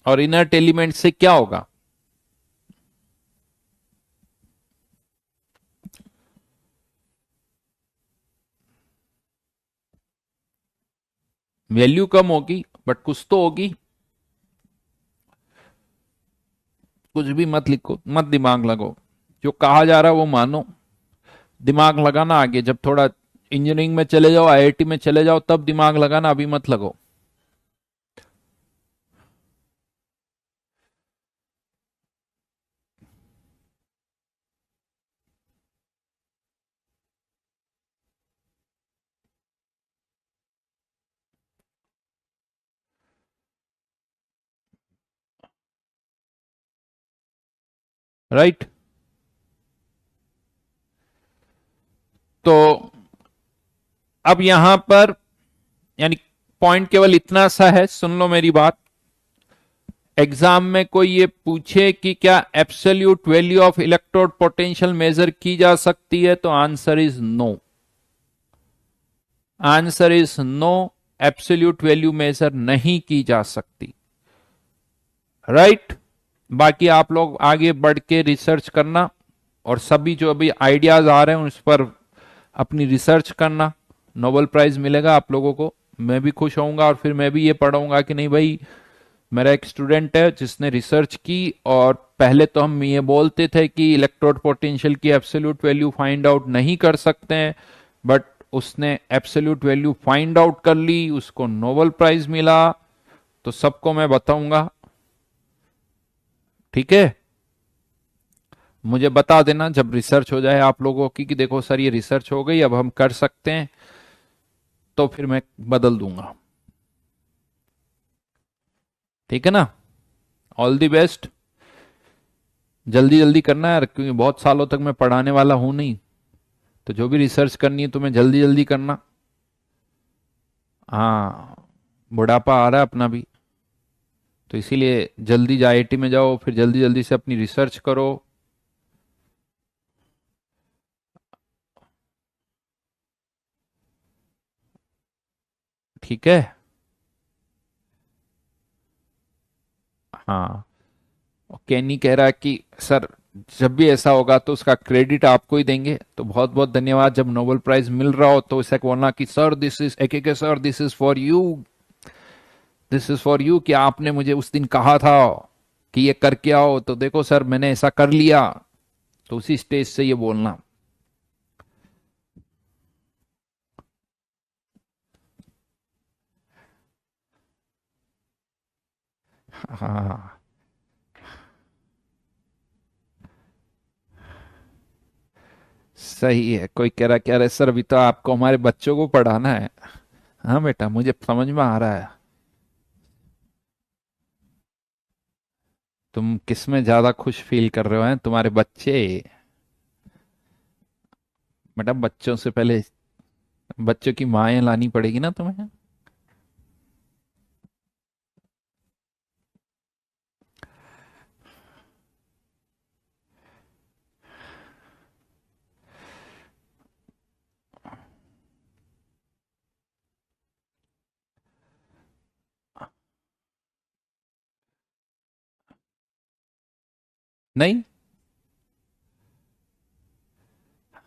और इनर्ट एलिमेंट से क्या होगा, वैल्यू कम होगी बट कुछ तो होगी। कुछ भी मत लिखो, मत दिमाग लगाओ, जो कहा जा रहा है वो मानो, दिमाग लगाना आगे जब थोड़ा इंजीनियरिंग में चले जाओ, आईआईटी में चले जाओ, तब दिमाग लगाना, अभी मत लगाओ। राइट। तो अब यहां पर यानी पॉइंट केवल इतना सा है, सुन लो मेरी बात। एग्जाम में कोई ये पूछे कि क्या absolute value of electrode potential measure की जा सकती है, तो answer is no. Answer is no, absolute value measure नहीं की जा सकती। राइट। बाकी आप लोग आगे बढ़ के रिसर्च करना, और सभी जो अभी आइडियाज आ रहे हैं उस पर अपनी रिसर्च करना। नोबेल प्राइज मिलेगा आप लोगों को, मैं भी खुश होऊंगा, और फिर मैं भी ये पढ़ूंगा कि नहीं भाई, मेरा एक स्टूडेंट है जिसने रिसर्च की, और पहले तो हम ये बोलते थे कि इलेक्ट्रोड पोटेंशियल की एब्सोल्यूट वैल्यू फाइंड आउट नहीं कर सकते हैं, बट उसने एब्सोल्यूट वैल्यू फाइंड आउट कर ली, उसको नोबेल प्राइज मिला। तो सबको मैं बताऊंगा, ठीक है। मुझे बता देना जब रिसर्च हो जाए आप लोगों की कि देखो सर ये रिसर्च हो गई, अब हम कर सकते हैं, तो फिर मैं बदल दूंगा। ठीक है ना। All the best. जल्दी जल्दी करना है यार, क्योंकि बहुत सालों तक मैं पढ़ाने वाला हूं नहीं, तो जो भी रिसर्च करनी है तुम्हें जल्दी जल्दी करना। हाँ, बुढ़ापा आ रहा है अपना भी, तो इसीलिए जल्दी आईआईटी में जाओ, फिर जल्दी जल्दी से अपनी रिसर्च करो। ठीक है। हाँ। कैनी कह रहा है कि सर जब भी ऐसा होगा तो उसका क्रेडिट आपको ही देंगे, तो बहुत बहुत धन्यवाद। जब नोबेल प्राइज मिल रहा हो तो उसे बोलना कि सर दिस इज एक sir this is for you, this is for you, कि आपने मुझे उस दिन कहा था कि ये करके आओ, तो देखो सर मैंने ऐसा कर लिया। तो उसी स्टेज से ये बोलना। हाँ सही है। कोई कह रहा क्या रहे सर, अभी तो आपको हमारे बच्चों को पढ़ाना है। हाँ बेटा, मुझे समझ में आ रहा है। तुम किस में ज्यादा खुश फील कर रहे हो, हैं तुम्हारे बच्चे? बेटा बच्चों से पहले बच्चों की माएँ लानी पड़ेगी ना तुम्हें। नहीं।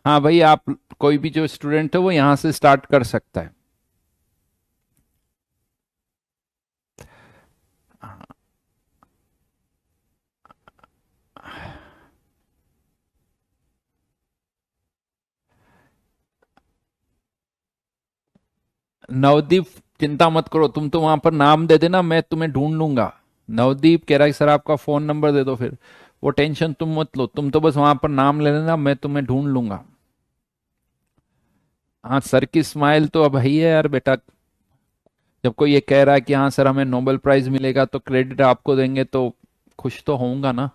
हाँ भाई, आप कोई भी जो स्टूडेंट है वो यहां से स्टार्ट कर सकता है। नवदीप, चिंता मत करो, तुम तो वहां पर नाम दे देना, मैं तुम्हें ढूंढ लूंगा। नवदीप कह रहा है सर आपका फोन नंबर दे दो, फिर वो टेंशन तुम मत लो, तुम तो बस वहां पर नाम ले लेना, मैं तुम्हें ढूंढ लूंगा। हाँ सर की स्माइल तो अब है ही है यार बेटा। जब कोई ये कह रहा है कि हाँ सर हमें नोबेल प्राइज मिलेगा तो क्रेडिट आपको देंगे, तो खुश तो होऊंगा ना।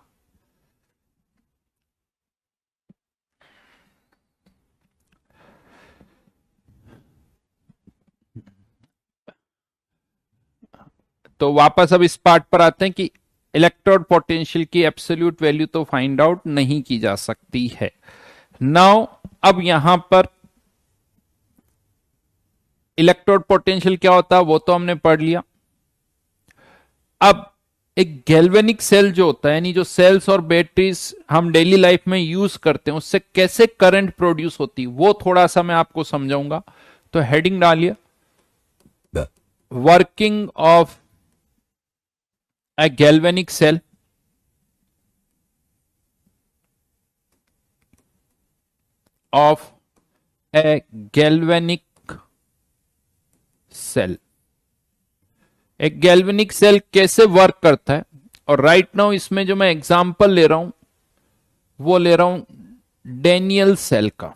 तो वापस अब इस पार्ट पर आते हैं कि इलेक्ट्रोड पोटेंशियल की एब्सोल्यूट वैल्यू तो फाइंड आउट नहीं की जा सकती है। नाउ अब यहां पर इलेक्ट्रोड पोटेंशियल क्या होता है वो तो हमने पढ़ लिया। अब एक गैल्वेनिक सेल जो होता है, यानी जो सेल्स और बैटरीज हम डेली लाइफ में यूज करते हैं, उससे कैसे करंट प्रोड्यूस होती है वो थोड़ा सा मैं आपको समझाऊंगा। तो हेडिंग डालिए, working of a galvanic cell. Of a galvanic cell. एक गैल्वेनिक सेल कैसे वर्क करता है, और राइट नाउ इसमें जो मैं एग्जांपल ले रहा हूं वो ले रहा हूं डेनियल सेल का।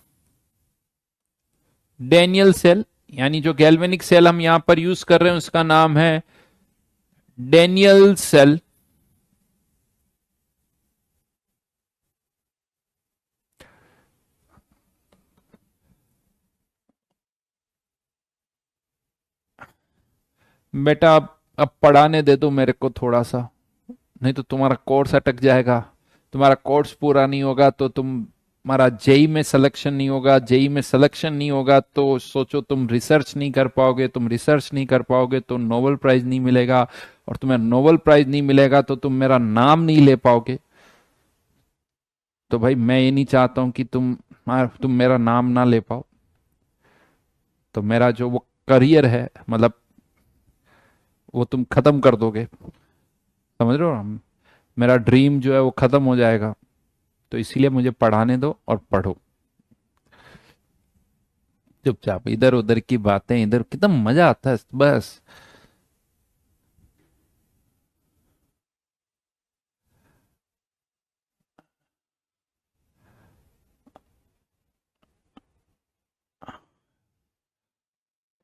डेनियल सेल यानी जो गैल्वेनिक सेल हम यहां पर यूज कर रहे हैं उसका नाम है डेनियल सेल। बेटा अब पढ़ाने दे दो मेरे को थोड़ा सा, नहीं तो तुम्हारा कोर्स अटक जाएगा। तुम्हारा कोर्स पूरा नहीं होगा तो तुम्हारा जेई में सिलेक्शन नहीं होगा, जेई में सिलेक्शन नहीं होगा तो सोचो तुम रिसर्च नहीं कर पाओगे, तुम रिसर्च नहीं कर पाओगे तो नोबेल प्राइज नहीं मिलेगा, और तुम्हें नोबेल प्राइज नहीं मिलेगा तो तुम मेरा नाम नहीं ले पाओगे। तो भाई मैं ये नहीं चाहता हूं कि तुम मेरा नाम ना ले पाओ। तो मेरा जो वो करियर है, मतलब वो तुम खत्म कर दोगे, समझ रहे हो? मेरा ड्रीम जो है वो खत्म हो जाएगा। तो इसीलिए मुझे पढ़ाने दो और पढ़ो चुपचाप। इधर उधर की बातें, इधर कितना मजा आता है बस।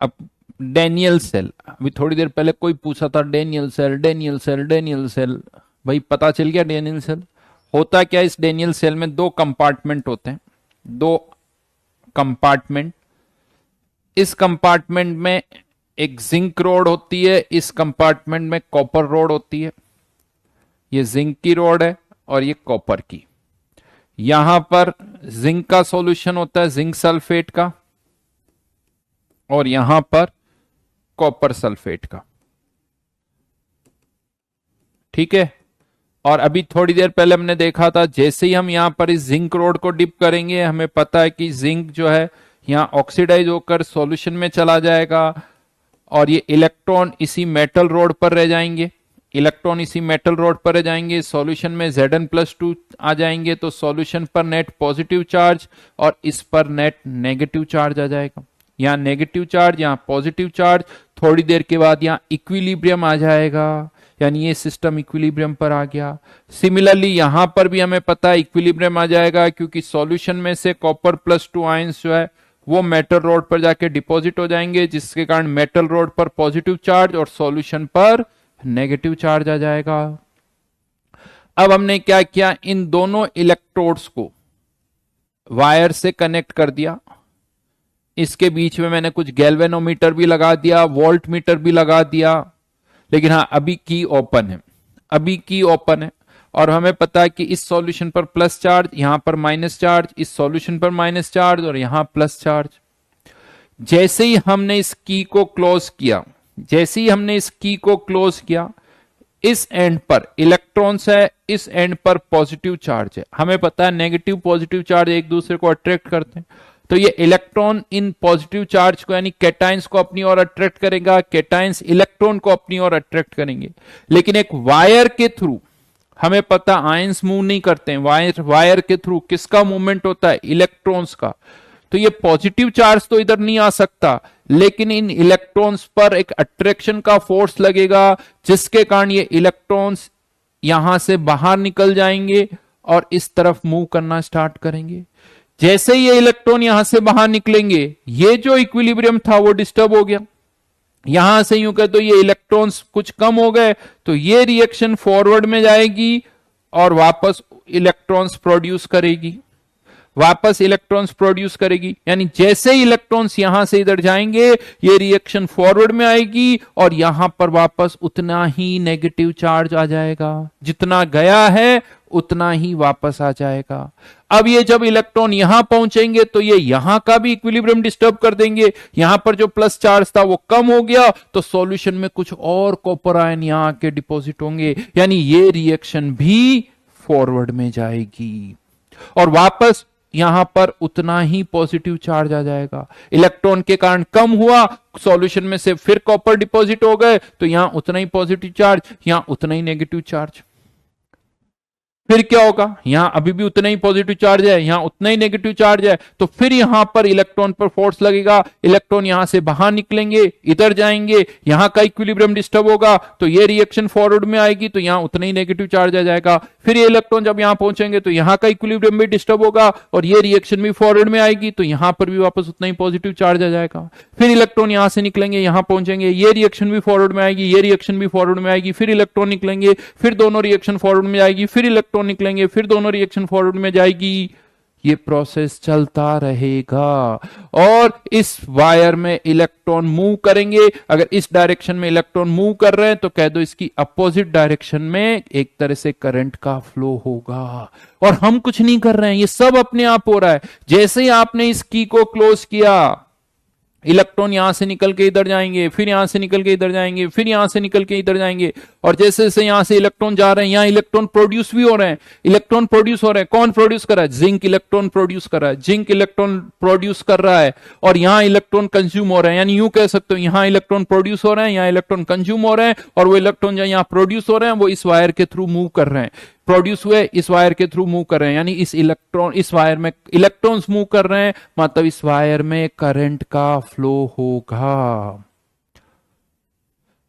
अब डेनियल सेल, अभी थोड़ी देर पहले कोई पूछा था Daniell cell Daniell cell Daniell cell, भाई पता चल गया डेनियल सेल होता क्या। इस डेनियल सेल में दो कंपार्टमेंट होते हैं, दो कंपार्टमेंट। इस कंपार्टमेंट में एक जिंक रोड होती है, इस कंपार्टमेंट में कॉपर रोड होती है। ये जिंक की रोड है और ये कॉपर की। यहां पर जिंक का सॉल्यूशन होता है जिंक सल्फेट का, और यहां पर कॉपर सल्फेट का। ठीक है। और अभी थोड़ी देर पहले हमने देखा था, जैसे ही हम यहां पर इस जिंक रोड को डिप करेंगे हमें पता है कि जिंक जो है यहां ऑक्सीडाइज होकर सॉल्यूशन में चला जाएगा, और ये इलेक्ट्रॉन इसी मेटल रोड पर रह जाएंगे। इलेक्ट्रॉन इसी मेटल रोड पर रह जाएंगे, सॉल्यूशन में Zn+2 आ जाएंगे, तो सॉल्यूशन पर नेट पॉजिटिव चार्ज और इस पर नेट नेगेटिव चार्ज आ जाएगा। यहां नेगेटिव चार्ज, यहां पॉजिटिव चार्ज। थोड़ी देर के बाद यहां इक्विलिब्रियम आ जाएगा, यानी ये सिस्टम इक्विलिब्रियम पर आ गया। सिमिलरली यहां पर भी हमें पता है इक्विलिब्रियम आ जाएगा, क्योंकि सॉल्यूशन में से Cr+2 आयंस जो है वो मेटल रोड पर जाके डिपॉजिट हो जाएंगे, जिसके कारण मेटल रोड पर पॉजिटिव चार्ज और सॉल्यूशन पर नेगेटिव चार्ज आ जाएगा। अब हमने क्या किया, इन दोनों इलेक्ट्रोड्स को वायर से कनेक्ट कर दिया। इसके बीच में मैंने कुछ गैल्वेनोमीटर भी लगा दिया, वोल्ट मीटर भी लगा दिया। लेकिन हाँ, अभी की ओपन है, अभी की ओपन है, और हमें पता है कि इस सॉल्यूशन पर प्लस चार्ज, यहां पर माइनस चार्ज, इस सॉल्यूशन पर माइनस चार्ज और यहां प्लस चार्ज। जैसे ही हमने इस की को क्लोज किया, जैसे ही हमने इस की को क्लोज किया, इस एंड पर इलेक्ट्रॉन्स है, इस एंड पर पॉजिटिव चार्ज है। हमें पता है नेगेटिव पॉजिटिव चार्ज एक दूसरे को अट्रैक्ट करते हैं, तो ये इलेक्ट्रॉन इन पॉजिटिव चार्ज को यानी कैटाइंस को अपनी ओर अट्रैक्ट करेगा, कैटाइंस इलेक्ट्रॉन को अपनी ओर अट्रैक्ट करेंगे। लेकिन एक वायर के थ्रू हमें पता आयंस मूव नहीं करते हैं, वायर के थ्रू किसका मूवमेंट होता है, इलेक्ट्रॉन्स का। तो ये पॉजिटिव चार्ज तो इधर नहीं आ सकता, लेकिन इन इलेक्ट्रॉन्स पर एक अट्रैक्शन का फोर्स लगेगा, जिसके कारण ये इलेक्ट्रॉन्स यहां से बाहर निकल जाएंगे और इस तरफ मूव करना स्टार्ट करेंगे। जैसे ये इलेक्ट्रॉन यहां से बाहर निकलेंगे, ये जो इक्विलिब्रियम था वो डिस्टर्ब हो गया। यहां से यूं कहे तो ये इलेक्ट्रॉन्स कुछ कम हो गए, तो ये रिएक्शन फॉरवर्ड में जाएगी और वापस इलेक्ट्रॉन्स प्रोड्यूस करेगी, वापस इलेक्ट्रॉन्स प्रोड्यूस करेगी। यानी जैसे ही इलेक्ट्रॉन्स यहां से इधर जाएंगे, ये रिएक्शन फॉरवर्ड में आएगी और यहां पर वापस उतना ही नेगेटिव चार्ज आ जाएगा, जितना गया है उतना ही वापस आ जाएगा। अब ये जब इलेक्ट्रॉन यहां पहुंचेंगे तो ये यहां का भी इक्विलिब्रियम डिस्टर्ब कर देंगे। यहां पर जो प्लस चार्ज था वो कम हो गया, तो सॉल्यूशन में कुछ और कॉपर आयन यहां आके डिपॉजिट होंगे, यानी ये रिएक्शन भी फॉरवर्ड में जाएगी और वापस यहां पर उतना ही पॉजिटिव चार्ज आ जाएगा। इलेक्ट्रॉन के कारण कम हुआ, सॉल्यूशन में से फिर कॉपर डिपॉजिट हो गए, तो यहां उतना ही पॉजिटिव चार्ज, यहां उतना ही नेगेटिव चार्ज। फिर क्या होगा, यहां अभी भी उतना ही पॉजिटिव चार्ज है, यहां उतना ही नेगेटिव चार्ज है, तो फिर यहां पर इलेक्ट्रॉन पर फोर्स लगेगा, इलेक्ट्रॉन यहां से बाहर निकलेंगे, इधर जाएंगे, यहां का इक्विलिब्रियम डिस्टर्ब होगा, तो ये रिएक्शन फॉरवर्ड में आएगी, तो यहां उतना ही नेगेटिव चार्ज आ जाएगा। फिर ये इलेक्ट्रॉन जब यहां पहुंचेंगे तो यहां का इक्विलिब्रियम भी डिस्टर्ब होगा, और ये रिएक्शन भी फॉरवर्ड में आएगी, तो यहां पर भी वापस उतना ही पॉजिटिव चार्ज आ जाएगा। फिर इलेक्ट्रॉन यहां से निकलेंगे, यहां पहुंचेंगे, ये रिएक्शन भी फॉरवर्ड में आएगी, ये रिएक्शन भी फॉरवर्ड में आएगी, फिर इलेक्ट्रॉन निकलेंगे, फिर दोनों रिएक्शन फॉरवर्ड में आएगी, फिर इलेक्ट्रॉन निकलेंगे, फिर दोनों रिएक्शन फॉरवर्ड में जाएगी। ये प्रोसेस चलता रहेगा, और इस वायर में इलेक्ट्रॉन मूव करेंगे। अगर इस डायरेक्शन में इलेक्ट्रॉन मूव कर रहे हैं तो कह दो इसकी अपोजिट डायरेक्शन में एक तरह से करंट का फ्लो होगा, और हम कुछ नहीं कर रहे हैं, ये सब अपने आप हो रहा है। जैसे ही आपने इस की को क्लोज किया, इलेक्ट्रॉन यहां से निकल के इधर जाएंगे, फिर यहां से निकल के इधर जाएंगे, फिर यहां से निकल के इधर जाएंगे, और जैसे जैसे यहां से इलेक्ट्रॉन जा रहे हैं, यहां इलेक्ट्रॉन प्रोड्यूस भी हो रहे हैं। इलेक्ट्रॉन प्रोड्यूस हो रहे हैं, कौन प्रोड्यूस कर रहा है? जिंक इलेक्ट्रॉन प्रोड्यूस कर रहा है, जिंक इलेक्ट्रॉन प्रोड्यूस कर रहा है, और यहां इलेक्ट्रॉन कंज्यूम हो रहे हैं। यानी यूं कह सकते हो, यहां इलेक्ट्रॉन प्रोड्यूस हो रहे हैं, यहां इलेक्ट्रॉन कंज्यूम हो रहे हैं, और वो इलेक्ट्रॉन जो यहां प्रोड्यूस हो रहे हैं वो इस वायर के थ्रू मूव कर रहे हैं, प्रोड्यूस हुए इस वायर के थ्रू मूव कर रहे हैं। यानी इस वायर में इलेक्ट्रॉन्स मूव कर रहे हैं, मतलब इस वायर में करंट का फ्लो होगा।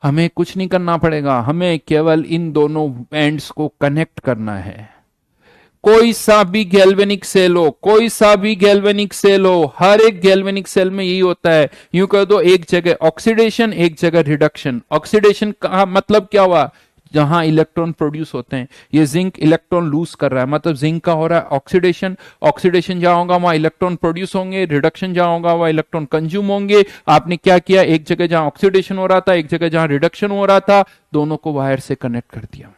हमें कुछ नहीं करना पड़ेगा, हमें केवल इन दोनों एंड्स को कनेक्ट करना है। कोई सा भी गैल्वेनिक सेल हो, कोई सा भी गैल्वेनिक सेल हो, हर एक गैल्वेनिक सेल में यही होता है। यूं कह दो, एक जगह ऑक्सीडेशन, एक जगह रिडक्शन। ऑक्सीडेशन का मतलब क्या हुआ? जहां इलेक्ट्रॉन प्रोड्यूस होते हैं, ये जिंक इलेक्ट्रॉन लूज कर रहा है, मतलब जिंक का हो रहा है ऑक्सीडेशन। ऑक्सीडेशन जहां होगा वहां इलेक्ट्रॉन प्रोड्यूस होंगे, रिडक्शन जहां होगा वहां इलेक्ट्रॉन कंज्यूम होंगे। आपने क्या किया, एक जगह जहां ऑक्सीडेशन हो रहा था, एक जगह जहां रिडक्शन हो रहा था, दोनों को वायर से कनेक्ट कर दिया।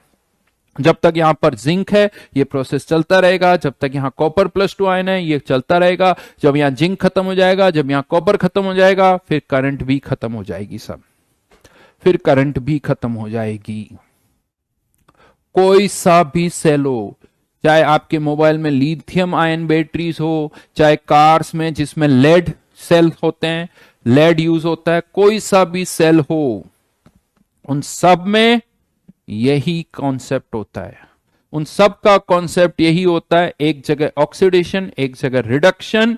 जब तक यहां पर जिंक है ये प्रोसेस चलता रहेगा, जब तक यहां कॉपर +2 आयन है ये चलता रहेगा। जब यहां जिंक खत्म हो जाएगा, जब यहां कॉपर खत्म हो जाएगा, फिर करंट भी खत्म हो जाएगी, सब फिर करंट भी खत्म हो जाएगी। कोई सा भी सेल हो, चाहे आपके मोबाइल में लिथियम आयन बैटरीज हो, चाहे कार्स में जिसमें लेड सेल होते हैं, लेड यूज होता है, कोई सा भी सेल हो, उन सब में यही कॉन्सेप्ट होता है। उन सब का कॉन्सेप्ट यही होता है, एक जगह ऑक्सीडेशन, एक जगह रिडक्शन,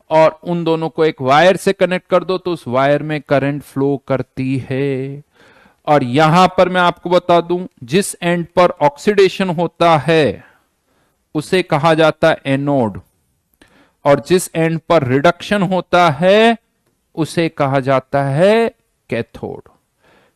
और उन दोनों को एक वायर से कनेक्ट कर दो तो उस वायर में करंट फ्लो करती है। और यहां पर मैं आपको बता दूं, जिस एंड पर ऑक्सीडेशन होता है उसे कहा जाता है एनोड, और जिस एंड पर रिडक्शन होता है उसे कहा जाता है कैथोड।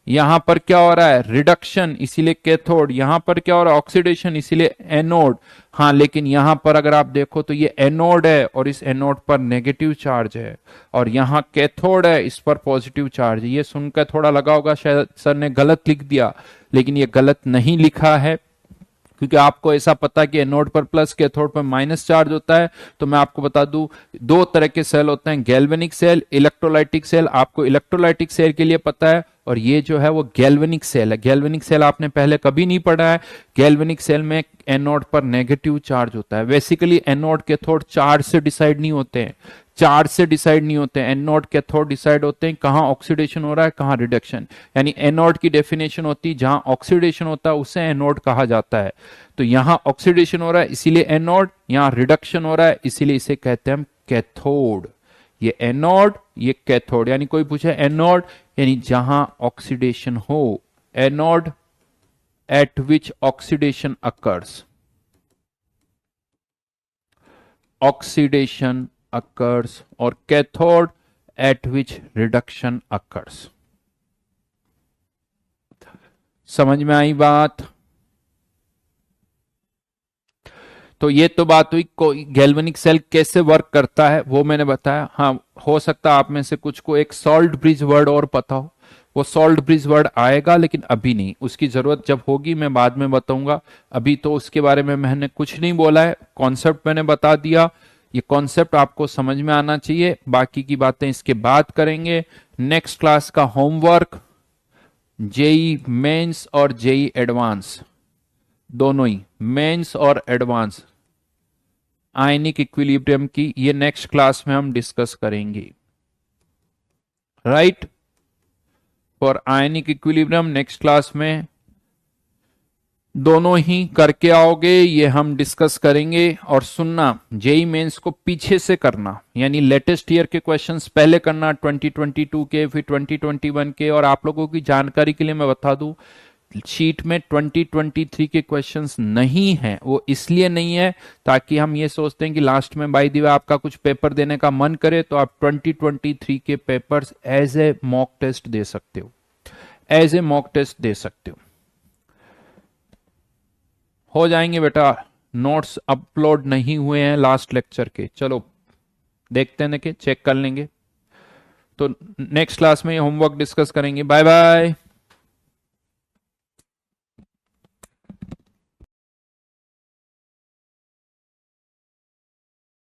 यहां पर क्या हो रहा है? रिडक्शन, इसीलिए कैथोड। यहां पर क्या हो रहा है? ऑक्सीडेशन, इसीलिए एनोड। हाँ, लेकिन यहां पर अगर आप देखो तो ये एनोड है और इस एनोड पर नेगेटिव चार्ज है, और यहां कैथोड है, इस पर पॉजिटिव चार्ज है। ये सुनकर थोड़ा लगा होगा शायद सर ने गलत लिख दिया, लेकिन ये गलत नहीं लिखा है, क्योंकि आपको ऐसा पता कि एनोड पर प्लस, कैथोड पर माइनस चार्ज होता है। तो मैं आपको बता दूं, दो तरह के सेल होते हैं, गैल्वेनिक सेल, इलेक्ट्रोलाइटिक सेल। आपको इलेक्ट्रोलाइटिक सेल के लिए पता है, और ये जो है वो गैल्वेनिक सेल है। गैल्वेनिक सेल आपने पहले कभी नहीं पढ़ा है। गैल्वेनिक सेल में एनोड पर नेगेटिव चार्ज होता है। बेसिकली एनोड कैथोड चार्ज से डिसाइड नहीं होते हैं, चार्ज से डिसाइड नहीं होते हैं। एनोड कैथोड डिसाइड होते हैं कहां ऑक्सीडेशन हो रहा है, कहां रिडक्शन। यानी एनोड की डेफिनेशन होती है जहां ऑक्सीडेशन होता है उसे एनोड कहा जाता है। तो यहां ऑक्सीडेशन हो रहा है इसीलिए एनोड, यहां रिडक्शन हो रहा है इसीलिए इसे कहते हैं हम कैथोड। ये एनोड, ये कैथोड। यानी कोई पूछे एनोड यानी जहां ऑक्सीडेशन हो, एनोड एट विच ऑक्सीडेशन अकर्स, ऑक्सीडेशन occurs, और cathode at which reduction occurs। समझ में आई बात? तो ये तो बात हुई कोई गैल्वेनिक सेल कैसे वर्क करता है, वो मैंने बताया। हाँ, हो सकता है आप में से कुछ को एक सॉल्ट ब्रिज वर्ड और पता हो, वो सॉल्ट ब्रिज वर्ड आएगा, लेकिन अभी नहीं, उसकी जरूरत जब होगी मैं बाद में बताऊंगा। अभी तो उसके बारे में मैंने कुछ नहीं बोला है, कॉन्सेप्ट मैंने बता दिया। ये कॉन्सेप्ट आपको समझ में आना चाहिए, बाकी की बातें इसके बाद करेंगे। नेक्स्ट क्लास का होमवर्क जेई मेंस और जेई एडवांस, दोनों ही मेंस और एडवांस, आयनिक इक्विलिब्रियम की ये नेक्स्ट क्लास में हम डिस्कस करेंगे। Right, for ionic equilibrium next class में दोनों ही करके आओगे, ये हम डिस्कस करेंगे। और सुनना, जेई मेंस को पीछे से करना, यानी लेटेस्ट ईयर के क्वेश्चंस पहले करना, 2022 के, फिर 2021 के। और आप लोगों की जानकारी के लिए मैं बता दूं, शीट में 2023 के क्वेश्चंस नहीं है। वो इसलिए नहीं है ताकि हम ये सोचते हैं कि लास्ट में बाय द वे आपका कुछ पेपर देने का मन करे तो आप 2023 के papers as a mock test दे सकते हो, एज ए मॉक टेस्ट दे सकते हो जाएंगे बेटा। नोट्स अपलोड नहीं हुए हैं लास्ट लेक्चर के, चलो देखते हैं, देखिए चेक कर लेंगे। तो नेक्स्ट क्लास में होमवर्क डिस्कस करेंगे। Bye bye.